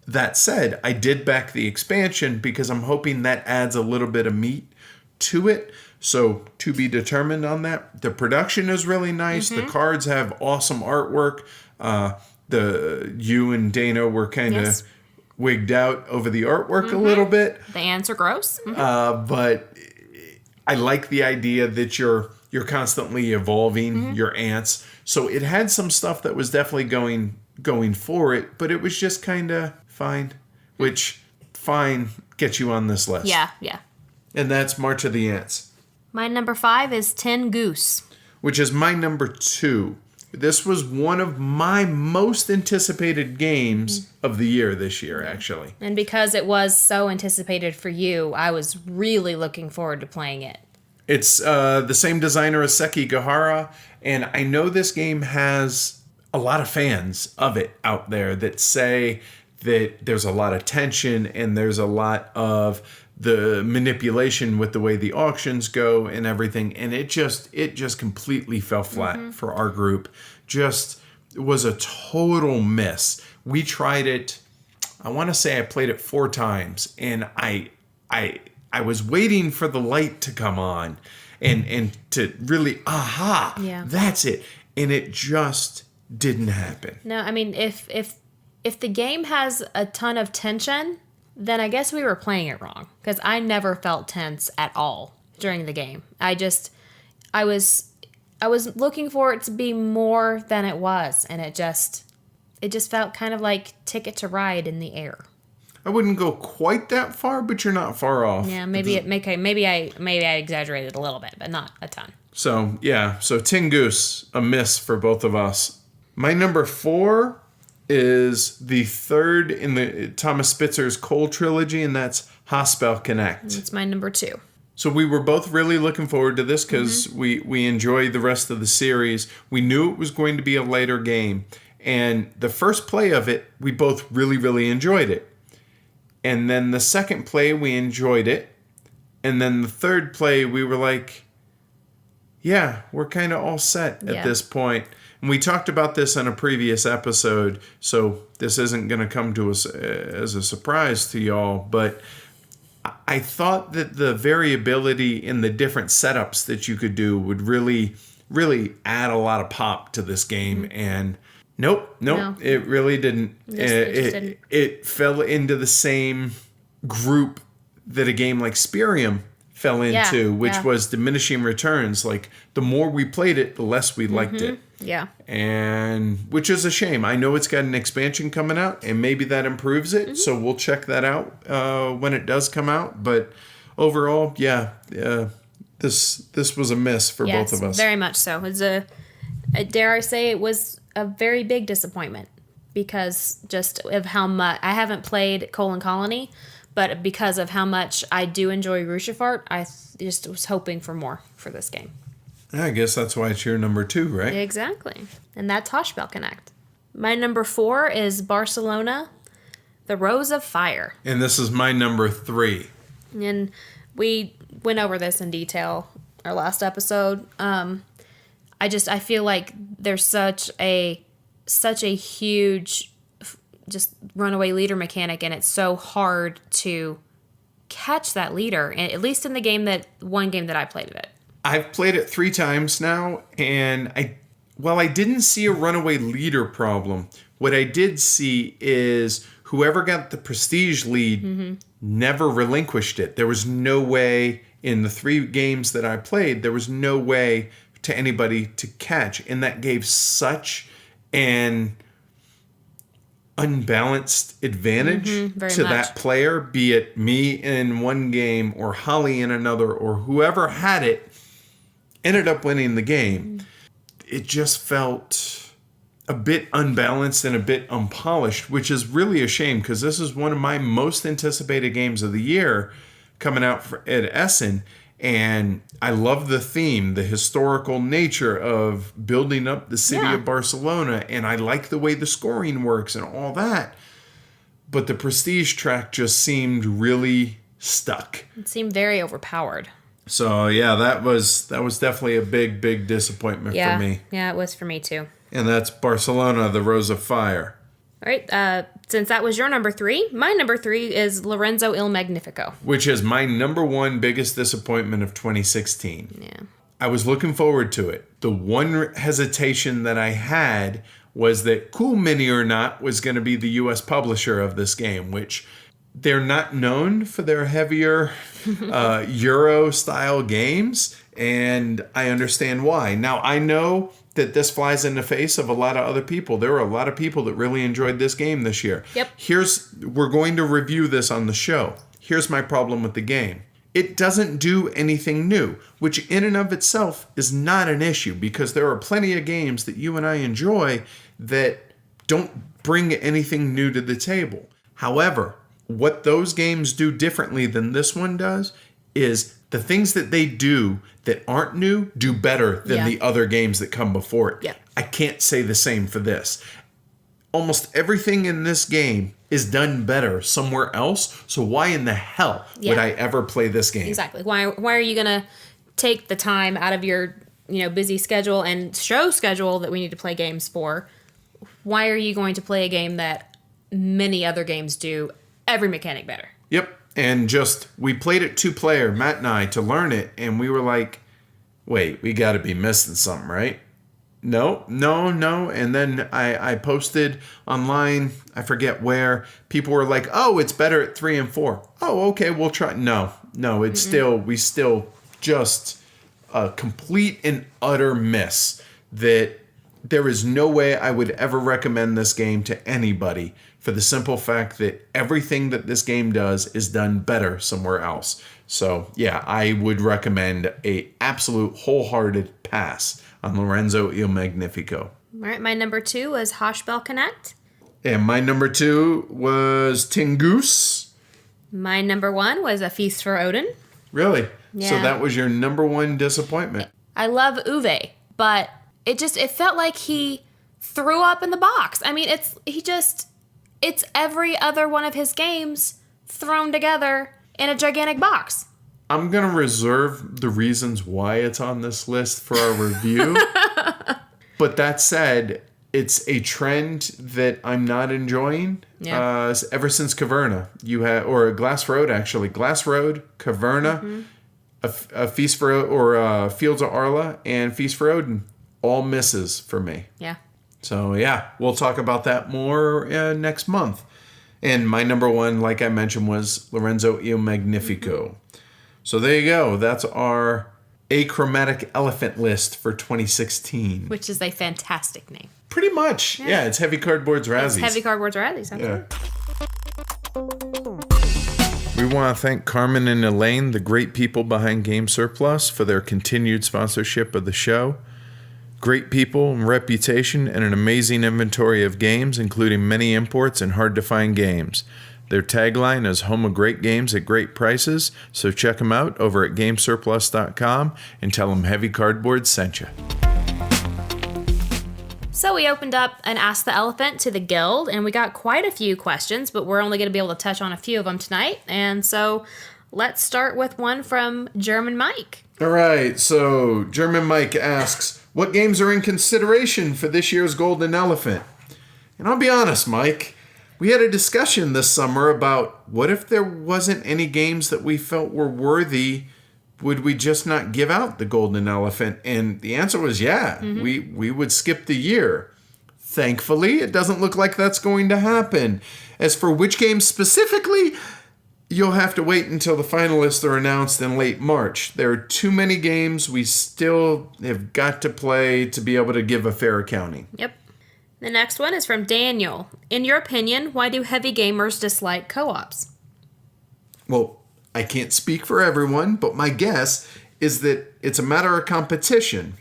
That said, I did back the expansion because I'm hoping that adds a little bit of meat to it. So to be determined on that. The production is really nice. The cards have awesome artwork. You and Dana were kind of wigged out over the artwork a little bit. The ants are gross. But I like the idea that you're constantly evolving your ants. So it had some stuff that was definitely going for it, but it was just kind of fine, which fine gets you on this list. Yeah. And that's March of the Ants. My number 5 is Tin Goose. Which is my number 2. This was one of my most anticipated games of the year this year, actually. And because it was so anticipated for you, I was really looking forward to playing it. It's the same designer as Sekigahara, and I know this game has a lot of fans of it out there that say that there's a lot of tension and there's a lot of the manipulation with the way the auctions go and everything, and it just completely fell flat for our group. Just was a total miss. We tried it. I want to say I played it 4 times, and I was waiting for the light to come on, and to really that's it, and it just didn't happen. No, I mean if the game has a ton of tension, then I guess we were playing it wrong, because I never felt tense at all during the game. I was looking for it to be more than it was, and it just felt kind of like Ticket to Ride in the air. I wouldn't go quite that far, but you're not far off. Yeah, maybe I exaggerated a little bit, but not a ton. So Tin Goose, a miss for both of us. My number 4 is the third in the Thomas Spitzer's Cole trilogy, and that's Hospel Connect. It's my number 2. So we were both really looking forward to this because we enjoy the rest of the series. We knew it was going to be a later game, and the first play of it, we both really, really enjoyed it. And then the second play, we enjoyed it. And then the third play, we were like, yeah, we're kind of all set at this point. And we talked about this on a previous episode, so this isn't going to come to us as a surprise to y'all, but I thought that the variability in the different setups that you could do would really, really add a lot of pop to this game, and nope, No. it really didn't. It fell into the same group that a game like Spirium fell into, which was diminishing returns. Like, the more we played it, the less we liked it. Yeah. And which is a shame. I know it's got an expansion coming out, and maybe that improves it. So we'll check that out when it does come out. But overall, this was a miss for both of us. Very much so. It's dare I say, it was a very big disappointment because just of how much I haven't played Colon Colony, but because of how much I do enjoy Rushifart, I just was hoping for more for this game. I guess that's why it's your number 2, right? Exactly. And that's Hoshbell Connect. My number 4 is Barcelona, The Rose of Fire. And this is my number 3. And we went over this in detail our last episode. I feel like there's such a huge just runaway leader mechanic, and it's so hard to catch that leader, at least in the one game that I played of it. I've played it 3 times now, and while I didn't see a runaway leader problem, what I did see is whoever got the prestige lead never relinquished it. There was no way in the 3 games that I played, there was no way to anybody to catch. And that gave such an unbalanced advantage to that player, be it me in one game or Holly in another or whoever had it ended up winning the game. It just felt a bit unbalanced and a bit unpolished, which is really a shame because this is one of my most anticipated games of the year coming out at Essen. And I love the theme, the historical nature of building up the city of Barcelona. And I like the way the scoring works and all that. But the prestige track just seemed really stuck. It seemed very overpowered. So, yeah, that was definitely a big, big disappointment for me. Yeah, it was for me too. And that's Barcelona, The Rose of Fire. All right, since that was your number 3, my number 3 is Lorenzo Il Magnifico. Which is my number 1 biggest disappointment of 2016. Yeah. I was looking forward to it. The one hesitation that I had was that Cool Mini or Not was going to be the U.S. publisher of this game, which they're not known for their heavier Euro-style games, and I understand why. Now, I know that this flies in the face of a lot of other people. There were a lot of people that really enjoyed this game this year. Yep. We're going to review this on the show. Here's my problem with the game. It doesn't do anything new, which in and of itself is not an issue because there are plenty of games that you and I enjoy that don't bring anything new to the table. However, what those games do differently than this one does is the things that they do that aren't new do better than the other games that come before it. Yeah. I can't say the same for this. Almost everything in this game is done better somewhere else. So why in the hell would I ever play this game? Exactly. Why are you going to take the time out of your busy schedule and show schedule that we need to play games for? Why are you going to play a game that many other games do every mechanic better? Yep. And we played it 2-player, Matt and I, to learn it. And we were like, wait, we got to be missing something, right? No. And then I posted online, I forget where, people were like, oh, it's better at 3 and 4. Oh, okay, we'll try. No, it's we still just a complete and utter miss that there is no way I would ever recommend this game to anybody for the simple fact that everything that this game does is done better somewhere else. So, yeah, I would recommend a absolute wholehearted pass on Lorenzo Il Magnifico. All right, my number 2 was Hoshbell Connect. And my number 2 was Tingoose. My number 1 was A Feast for Odin. Really? Yeah. So that was your number 1 disappointment. I love Uwe, but it felt like he threw up in the box. I mean, it's every other one of his games thrown together in a gigantic box. I'm going to reserve the reasons why it's on this list for our review. But that said, it's a trend that I'm not enjoying. Yeah. Ever since Caverna, or Glass Road, actually. Glass Road, Caverna, a Feast for Fields of Arla, and Feast for Odin. All misses for me. Yeah. So, yeah, we'll talk about that more next month. And my number 1, like I mentioned, was Lorenzo Il Magnifico. So there you go. That's our Achromatic Elephant list for 2016. Which is a fantastic name. Pretty much. Yeah, it's Heavy Cardboard's Razzies. It's Heavy Cardboard's Razzies. Yeah. We want to thank Carmen and Elaine, the great people behind Game Surplus, for their continued sponsorship of the show. Great people and reputation and an amazing inventory of games, including many imports and hard-to-find games. Their tagline is home of great games at great prices, so check them out over at GameSurplus.com and tell them Heavy Cardboard sent you. So we opened up and Ask the Elephant to the Guild, and we got quite a few questions, but we're only going to be able to touch on a few of them tonight. And so let's start with one from German Mike. All right, so German Mike asks, what games are in consideration for this year's Golden Elephant? And I'll be honest, Mike, we had a discussion this summer about what if there wasn't any games that we felt were worthy, would we just not give out the Golden Elephant? And the answer was yeah, we would skip the year. Thankfully, it doesn't look like that's going to happen. As for which games specifically, you'll have to wait until the finalists are announced in late March. There are too many games we still have got to play to be able to give a fair accounting. Yep. The next one is from Daniel. In your opinion, why do heavy gamers dislike co-ops? Well, I can't speak for everyone, but my guess is that it's a matter of competition.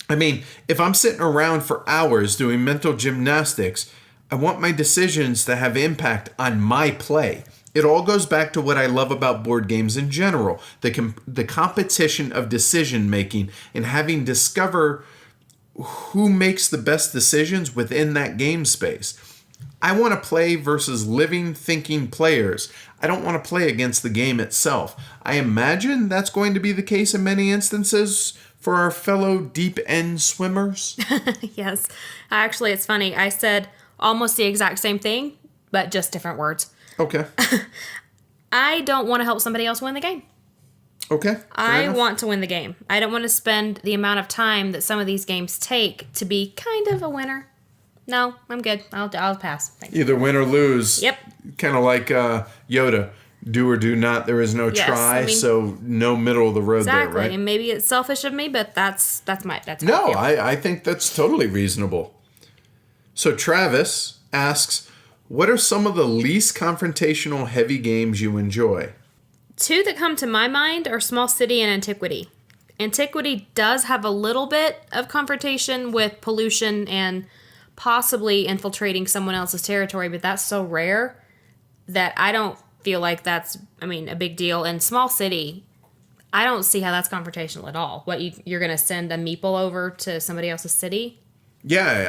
I mean, if I'm sitting around for hours doing mental gymnastics, I want my decisions to have impact on my play. It all goes back to what I love about board games in general, the competition of decision making and having discover who makes the best decisions within that game space. I want to play versus living, thinking players. I don't want to play against the game itself. I imagine that's going to be the case in many instances for our fellow deep end swimmers. Yes. Actually, it's funny. I said almost the exact same thing, but just different words. Okay. I don't want to help somebody else win the game. Okay. I want to win the game. I don't want to spend the amount of time that some of these games take to be kind of a winner. No, I'm good. I'll pass. Thanks. Either win or lose. Yep. Kind of like Yoda. Do or do not. There is no try, so no middle of the road exactly. there, right? And maybe it's selfish of me, but that's how No, I feel. I think that's totally reasonable. So Travis asks, what are some of the least confrontational heavy games you enjoy? Two that come to my mind are Small City and Antiquity. Antiquity does have a little bit of confrontation with pollution and possibly infiltrating someone else's territory, but that's so rare that I don't feel like that's, a big deal. And Small City, I don't see how that's confrontational at all. What, you're going to send a meeple over to somebody else's city? Yeah,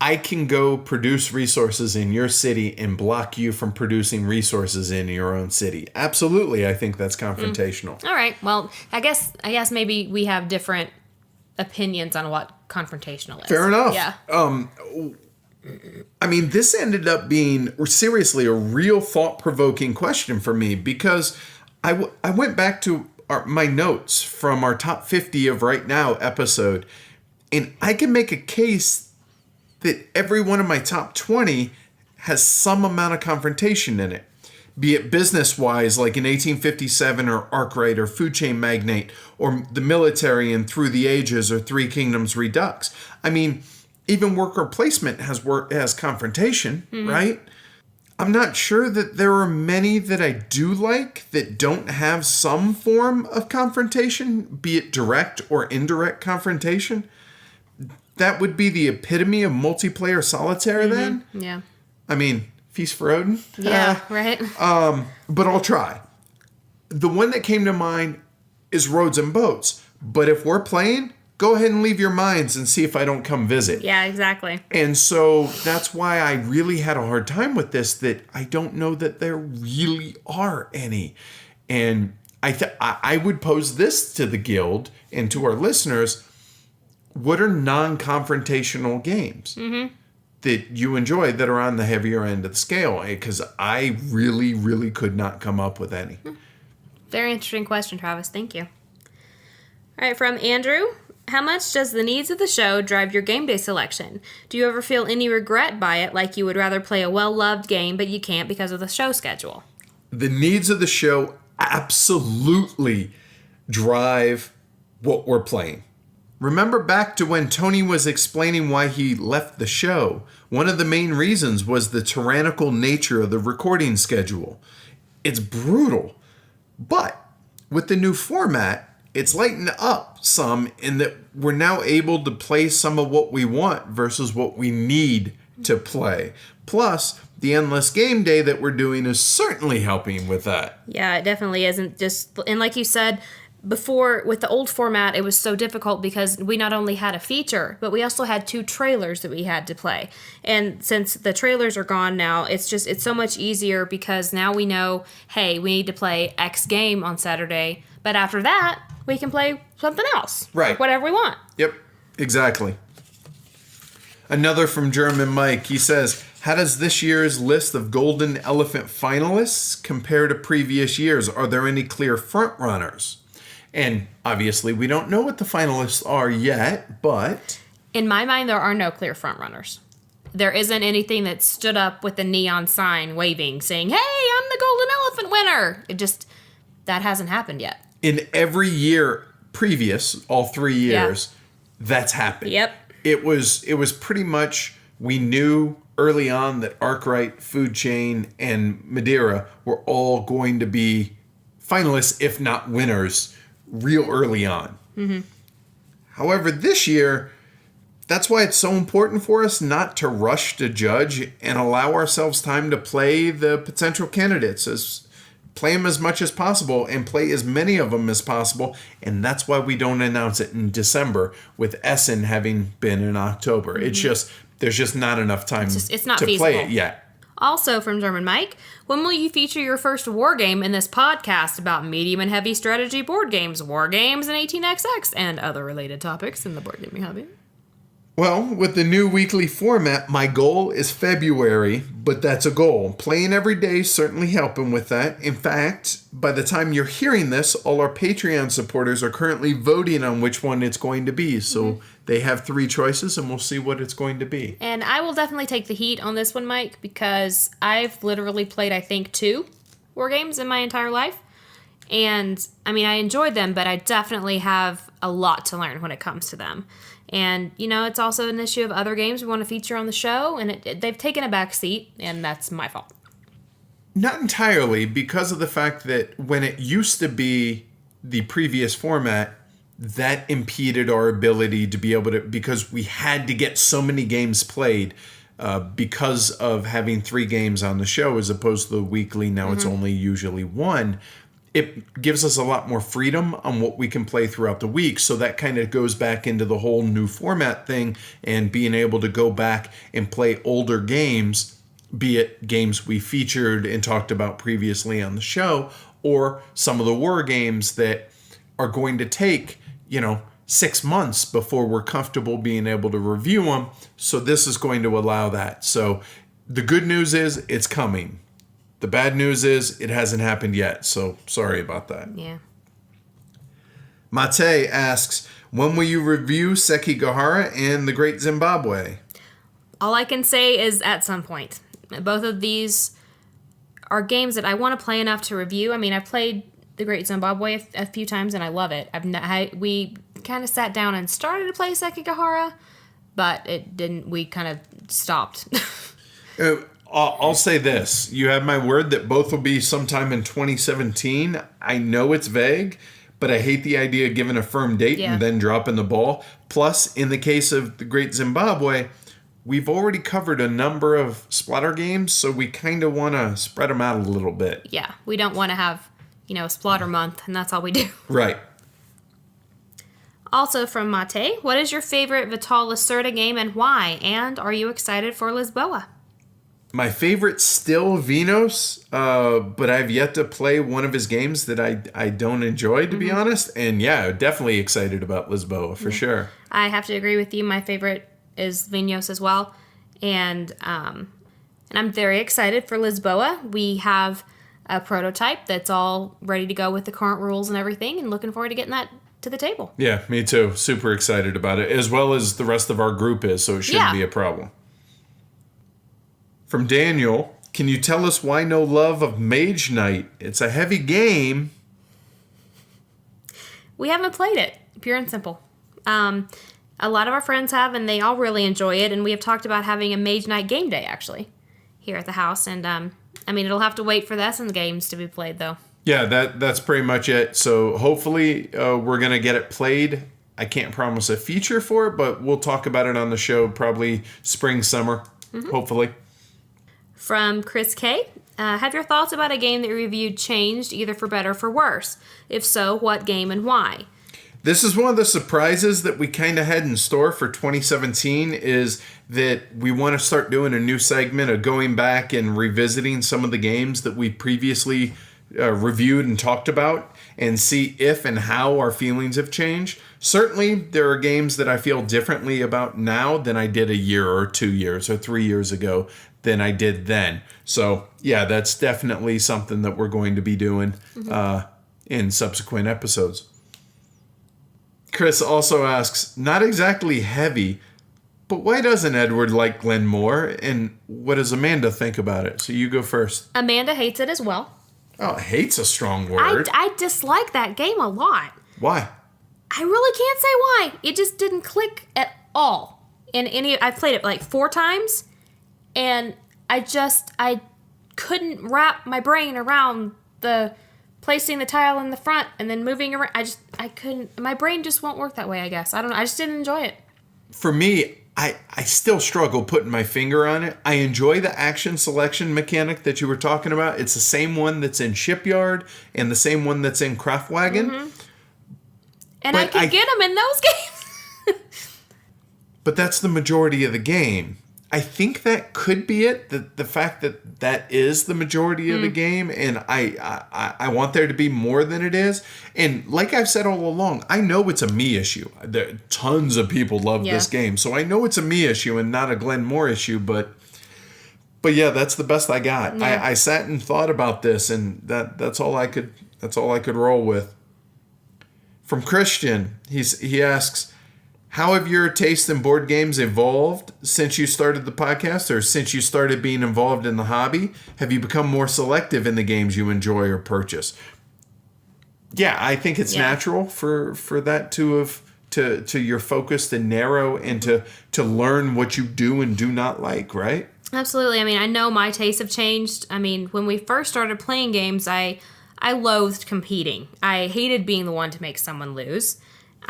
I can go produce resources in your city and block you from producing resources in your own city. Absolutely, I think that's confrontational. All right. Well, I guess maybe we have different opinions on what confrontational is. Fair enough. Yeah. This ended up being seriously a real thought-provoking question for me because I went back to my notes from our Top 50 of Right Now episode, and I can make a case that every one of my top 20 has some amount of confrontation in it. Be it business-wise, like in 1857 or Arkwright or Food Chain Magnate, or the military in Through the Ages or Three Kingdoms Redux. Even worker placement has confrontation, right? I'm not sure that there are many that I do like that don't have some form of confrontation, be it direct or indirect confrontation. That would be the epitome of multiplayer solitaire then. Yeah. Feast for Odin. Yeah, right. But I'll try. The one that came to mind is Roads and Boats. But if we're playing, go ahead and leave your minds and see if I don't come visit. Yeah, exactly. And so that's why I really had a hard time with this, that I don't know that there really are any. And I would pose this to the guild and to our listeners. What are non-confrontational games that you enjoy that are on the heavier end of the scale? Because I really, really could not come up with any. Very interesting question, Travis. Thank you. All right, from Andrew. How much does the needs of the show drive your game day selection? Do you ever feel any regret by it, like you would rather play a well-loved game, but you can't because of the show schedule? The needs of the show absolutely drive what we're playing. Remember back to when Tony was explaining why he left the show. One of the main reasons was the tyrannical nature of the recording schedule. It's brutal. But with the new format, it's lightened up some in that we're now able to play some of what we want versus what we need to play. Plus, the endless game day that we're doing is certainly helping with that. Yeah, it definitely isn't just, and like you said, before, with the old format, it was so difficult because we not only had a feature, but we also had 2 trailers that we had to play. And since the trailers are gone now, it's so much easier because now we know, hey, we need to play X game on Saturday, but after that, we can play something else. Right. Like whatever we want. Yep, exactly. Another from German Mike. He says, how does this year's list of Golden Elephant finalists compare to previous years? Are there any clear front runners? And obviously, we don't know what the finalists are yet, but... In my mind, there are no clear frontrunners. There isn't anything that stood up with a neon sign waving, saying, hey, I'm the Golden Elephant winner. That hasn't happened yet. In every year previous, all 3 years, that's happened. Yep. It was pretty much, we knew early on that Arkwright, Food Chain, and Madeira were all going to be finalists, if not winners, real early on. Mm-hmm. However, this year, that's why it's so important for us not to rush to judge and allow ourselves time to play the potential candidates. Play them as much as possible and play as many of them as possible. And that's why we don't announce it in December, with Essen having been in October. Mm-hmm. It's just, there's just not enough time it's not to feasible. Play it yet. Also from German Mike, when will you feature your first war game in this podcast about medium and heavy strategy board games, war games, and 18xx, and other related topics in the board gaming hobby? Well, with the new weekly format, my goal is February, but that's a goal. Playing every day is certainly helping with that. In fact, by the time you're hearing this, all our Patreon supporters are currently voting on which one it's going to be. So they have 3 choices, and we'll see what it's going to be. And I will definitely take the heat on this one, Mike, because I've literally played, I think, 2 war games in my entire life. And, I mean, I enjoyed them, but I definitely have a lot to learn when it comes to them. And, it's also an issue of other games we want to feature on the show, and they've taken a back seat, and that's my fault. Not entirely, because of the fact that when it used to be the previous format, that impeded our ability to be able to, because we had to get so many games played because of having 3 games on the show as opposed to the weekly. Now it's only usually 1. It gives us a lot more freedom on what we can play throughout the week. So that kind of goes back into the whole new format thing and being able to go back and play older games, be it games we featured and talked about previously on the show, or some of the war games that are going to take, 6 months before we're comfortable being able to review them. So this is going to allow that. So the good news is it's coming. The bad news is it hasn't happened yet, so sorry about that. Yeah. Mate asks, when will you review Sekigahara and The Great Zimbabwe? All I can say is at some point. Both of these are games that I want to play enough to review. I mean, I've played The Great Zimbabwe a few times, and I love it. We kind of sat down and started to play Sekigahara, but it didn't. We kind of stopped. I'll say this. You have my word that both will be sometime in 2017. I know it's vague, but I hate the idea of giving a firm date and then dropping the ball. Plus, in the case of The Great Zimbabwe, we've already covered a number of splatter games, so we kind of want to spread them out a little bit. Yeah, we don't want to have, a splatter month, and that's all we do. Right. Also from Mate, what is your favorite Vital Lacerda game and why? And are you excited for Lisboa? My favorite still Vinos, but I've yet to play one of his games that I don't enjoy, to be honest. And yeah, definitely excited about Lisboa for sure. I have to agree with you. My favorite is Vinos as well. And I'm very excited for Lisboa. We have a prototype that's all ready to go with the current rules and everything, and looking forward to getting that to the table. Yeah, me too. Super excited about it, as well as the rest of our group is, so it shouldn't be a problem. From Daniel, Can you tell us why no love of Mage Knight? It's a heavy game. We haven't played it, pure and simple. A lot of our friends have, and they all really enjoy it. And we have talked about having a Mage Knight game day, actually, here at the house. And, it'll have to wait for the Essence games to be played, though. Yeah, that's pretty much it. So hopefully we're going to get it played. I can't promise a feature for it, but we'll talk about it on the show probably spring, summer, hopefully. From Chris K. Have your thoughts about a game that you reviewed changed, either for better or for worse? If so, what game and why? This is one of the surprises that we kind of had in store for 2017 is that we want to start doing a new segment of going back and revisiting some of the games that we previously reviewed and talked about and see if and how our feelings have changed. Certainly, there are games that I feel differently about now than I did a year or 2 years or 3 years ago than I did then. So, yeah, that's definitely something that we're going to be doing in subsequent episodes. Chris also asks, not exactly heavy, but why doesn't Edward like Glenn more? And what does Amanda think about it? So you go first. Amanda hates it as well. Oh, hate's a strong word. I dislike that game a lot. Why? I really can't say why. It just didn't click at all. I've played it like 4 times, and I couldn't wrap my brain around the placing the tile in the front and then moving around. I couldn't. My brain just won't work that way, I guess. I don't know. I just didn't enjoy it. For me, I still struggle putting my finger on it. I enjoy the action selection mechanic that you were talking about. It's the same one that's in Shipyard and the same one that's in Craftwagon. Mm-hmm. And I could get them in those games. But that's the majority of the game. I think that could be it. The fact that is the majority of the game, and I want there to be more than it is. And like I've said all along, I know it's a me issue. Tons of people love this game, so I know it's a me issue and not a Glenn Moore issue. But yeah, that's the best I got. Yeah. I sat and thought about this, and that's all I could roll with. From Christian, he asks, how have your taste in board games evolved since you started the podcast or since you started being involved in the hobby? Have you become more selective in the games you enjoy or purchase? Yeah, I think it's natural for that to your focus to narrow and to learn what you do and do not like, right? Absolutely. I know my tastes have changed. When we first started playing games, I loathed competing. I hated being the one to make someone lose.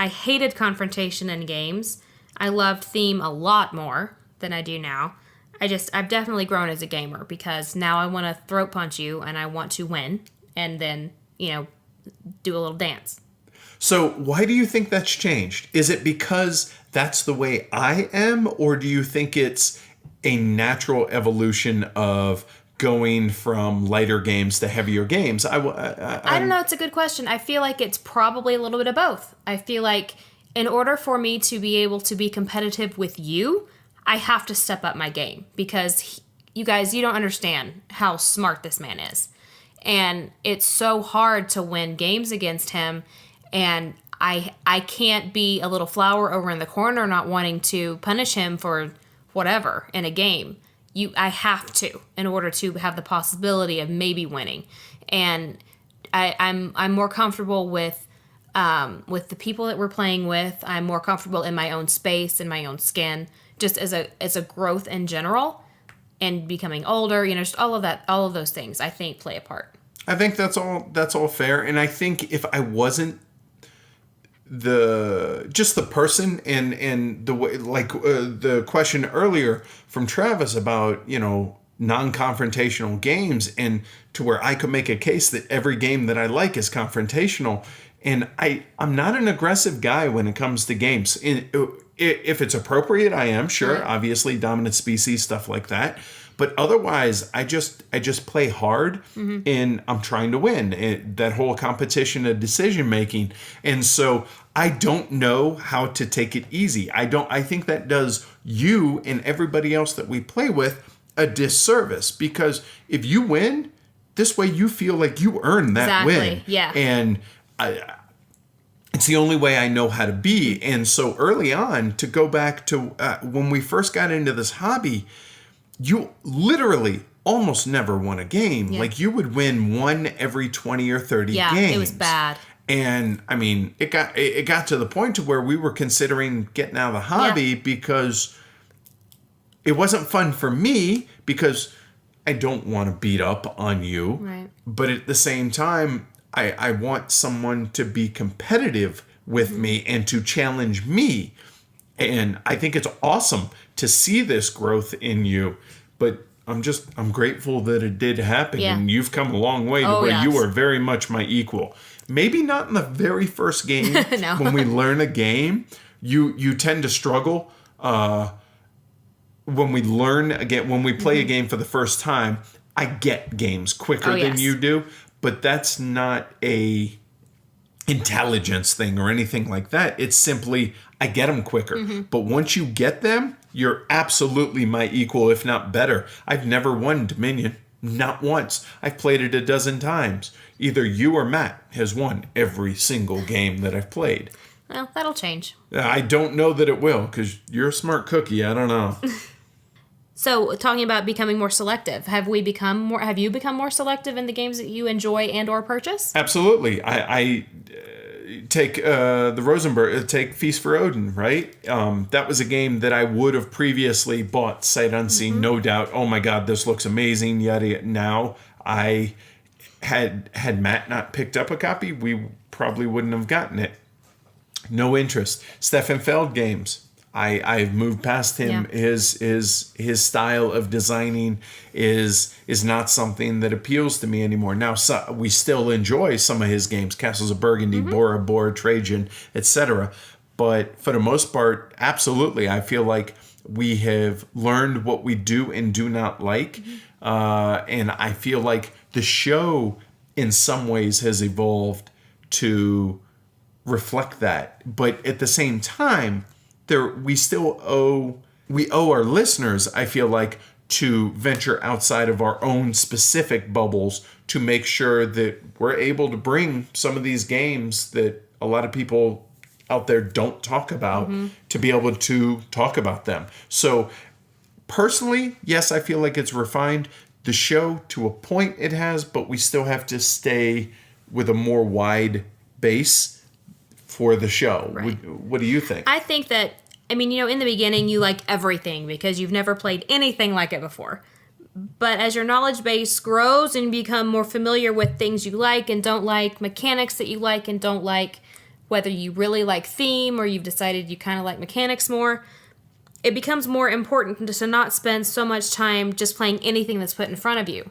I hated confrontation in games. I loved theme a lot more than I do now. I've definitely grown as a gamer because now I want to throat punch you and I want to win and then, do a little dance. So why do you think that's changed? Is it because that's the way I am, or do you think it's a natural evolution of going from lighter games to heavier games? I don't know. It's a good question. I feel like it's probably a little bit of both. I feel like in order for me to be able to be competitive with you, I have to step up my game because you guys, you don't understand how smart this man is. And it's so hard to win games against him. And I can't be a little flower over in the corner not wanting to punish him for whatever in a game. I have to in order to have the possibility of maybe winning, and I'm more comfortable with the people that we're playing with. I'm more comfortable in my own space, in my own skin, just as a growth in general, and becoming older. Just all of those things I think play a part. I think that's all fair, and I think if I wasn't the person and the way, like the question earlier from Travis about non-confrontational games, and to where I could make a case that every game that I like is confrontational, and I'm not an aggressive guy when it comes to games. If it's appropriate, I am, sure, right. Obviously dominant species, stuff like that. But otherwise, I just play hard, and I'm trying to win. That whole competition of decision making, and so I don't know how to take it easy. I think that does you and everybody else that we play with a disservice, because if you win, this way you feel like you earned that win. Yeah. And it's the only way I know how to be. And so early on, to go back to when we first got into this hobby, you literally almost never won a game. Yeah. Like, you would win one every 20 or 30 Yeah, games. it was bad. And I mean, it got to the point to where we were considering getting out of the hobby because it wasn't fun for me, because I don't want to beat up on you. Right. But at the same time, I want someone to be competitive with me and to challenge me. And I think it's awesome to see this growth in you. But I'm grateful that it did happen. Yeah. And you've come a long way to where you are very much my equal. Maybe not in the very first game. No. When we learn a game, you tend to struggle. When we play a game for the first time, I get games quicker than you do. But that's not a intelligence thing or anything like that. It's simply, I get them quicker. But once you get them, you're absolutely my equal, if not better. I've never won Dominion. Not once. I've played it a dozen times. Either you or Matt has won every single game that I've played. Well, that'll change. I don't know that it will, because you're a smart cookie. I don't know. So, talking about becoming more selective, have you become more selective in the games that you enjoy and or purchase? Absolutely. I take the Rosenberg, take Feast for Odin, right? That was a game that I would have previously bought sight unseen, no doubt. Oh my God, this looks amazing. Yada. Now, I had Matt not picked up a copy, we probably wouldn't have gotten it. No interest. Stefan Feld games. I've moved past him. Yeah. His style of designing is not something that appeals to me anymore. Now, we still enjoy some of his games, Castles of Burgundy, Bora Bora, Trajan, etc. But for the most part, absolutely, I feel like we have learned what we do and do not like. And I feel like the show in some ways has evolved to reflect that. But at the same time, we owe our listeners, I feel like, to venture outside of our own specific bubbles to make sure that we're able to bring some of these games that a lot of people out there don't talk about to be able to talk about them. So personally, yes, I feel like it's refined. The show, to a point, it has, but we still have to stay with a more wide base for the show. Right. What do you think? I think that, in the beginning you like everything because you've never played anything like it before. But as your knowledge base grows and you become more familiar with things you like and don't like, mechanics that you like and don't like, whether you really like theme or you've decided you kind of like mechanics more, it becomes more important to not spend so much time just playing anything that's put in front of you,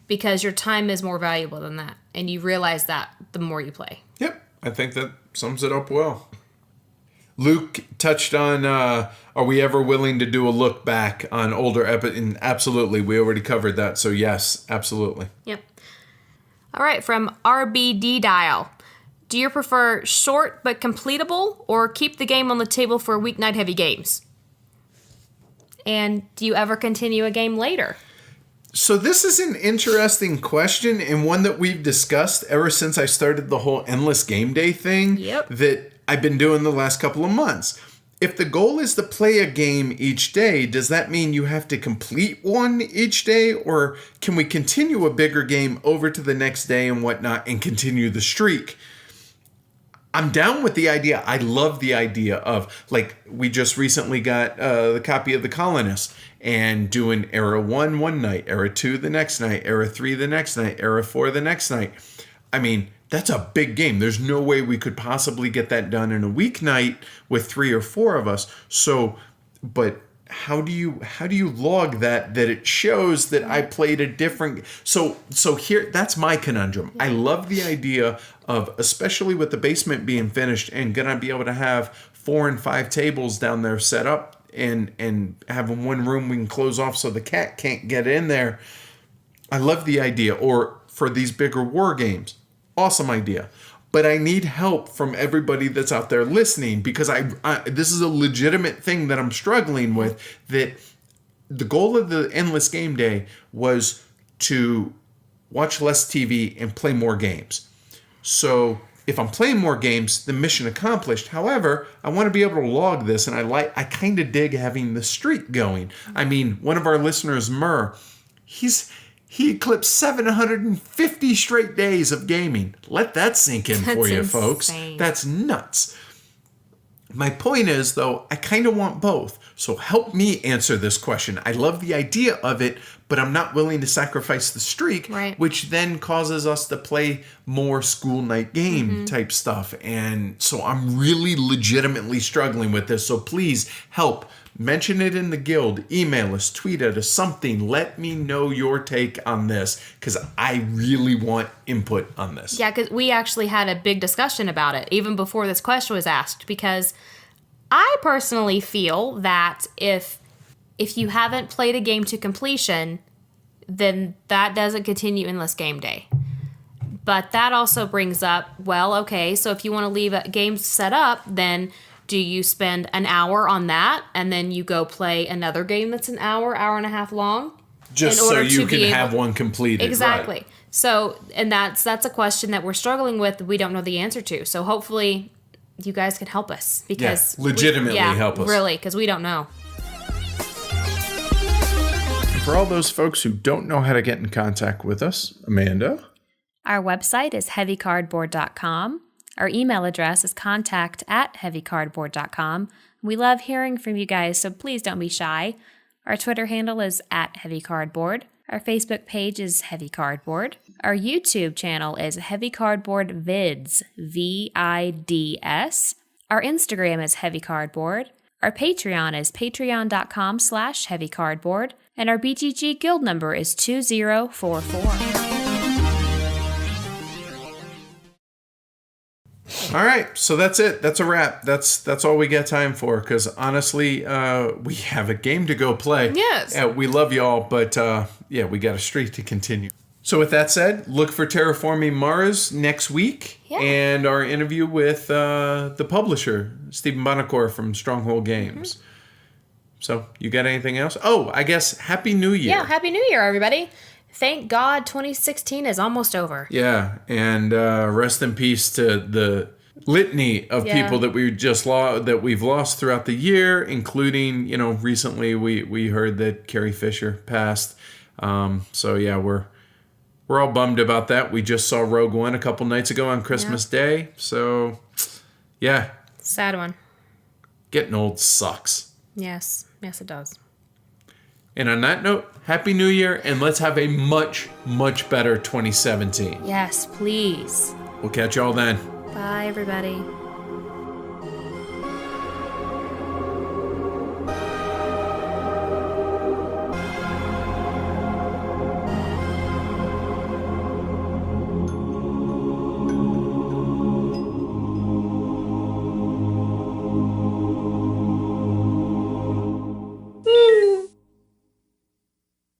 because your time is more valuable than that. And you realize that the more you play. Yep, I think that sums it up well. Luke touched on, are we ever willing to do a look back on older episodes? And absolutely, we already covered that. So yes, absolutely. Yep. All right, from RBD Dial. Do you prefer short but completable, or keep the game on the table for weeknight heavy games? And do you ever continue a game later? So this is an interesting question, and one that we've discussed ever since I started the whole endless game day thing. Yep. That I've been doing the last couple of months. If the goal is to play a game each day, does that mean you have to complete one each day? Or can we continue a bigger game over to the next day and whatnot and continue the streak? I'm down with the idea. I love the idea of, like, we just recently got the copy of The Colonist and doing Era 1 one night, Era 2 the next night, Era 3 the next night, Era 4 the next night. I mean, that's a big game. There's no way we could possibly get that done in a weeknight with 3 or 4 of us. So, but how do you log that it shows that I played a different... So here, that's my conundrum. I love the idea of, especially with the basement being finished and gonna be able to have 4 and 5 tables down there set up and having one room we can close off so the cat can't get in there. I love the idea. Or for these bigger war games. Awesome idea. But I need help from everybody that's out there listening, because I this is a legitimate thing that I'm struggling with. That the goal of the Endless Game Day was to watch less TV and play more games. So if I'm playing more games, the mission accomplished. However, I want to be able to log this, and I kind of dig having the streak going. I mean, one of our listeners, Murr, He eclipsed 750 straight days of gaming. Let that sink in for you, folks. That's nuts. My point is, though, I kind of want both. So help me answer this question. I love the idea of it, but I'm not willing to sacrifice the streak, which then causes us to play more school night game type stuff. And so I'm really legitimately struggling with this. So please help. Mention it in the guild, email us, tweet at us, something. Let me know your take on this, because I really want input on this. Yeah, because we actually had a big discussion about it even before this question was asked, because I personally feel that if you haven't played a game to completion, then that doesn't continue endless game day. But that also brings up, well, okay, so if you want to leave a game set up, then do you spend an hour on that and then you go play another game that's an hour and a half long? Just so you can have one completed. Exactly. Right. So, and that's a question that we're struggling with that we don't know the answer to. So hopefully you guys can help us. Because legitimately help us. Really, because we don't know. For all those folks who don't know how to get in contact with us, Amanda? Our website is heavycardboard.com. Our email address is contact@heavycardboard.com. We love hearing from you guys, so please don't be shy. Our Twitter handle is @heavycardboard. Our Facebook page is Heavy Cardboard. Our YouTube channel is Heavy Cardboard Vids, VIDS. Our Instagram is Heavy Cardboard. Our Patreon is patreon.com/heavycardboard. And our BGG guild number is 2044. All right, so that's it. That's a wrap. That's all we got time for, because honestly, we have a game to go play. Yes. We love y'all, but we got a streak to continue. So with that said, look for Terraforming Mars next week, and our interview with the publisher, Stephen Bonacore from Stronghold Games. Mm-hmm. So you got anything else? Oh, I guess Happy New Year. Yeah, Happy New Year, everybody. Thank God 2016 is almost over. Yeah, and rest in peace to the litany of people that we just we've lost throughout the year, including, recently we heard that Carrie Fisher passed. So yeah, we're all bummed about that. We just saw Rogue One a couple nights ago on Christmas Day. So yeah. Sad one. Getting old sucks. Yes, it does. And on that note, Happy New Year, and let's have a much, much better 2017. Yes, please. We'll catch y'all then. Bye, everybody.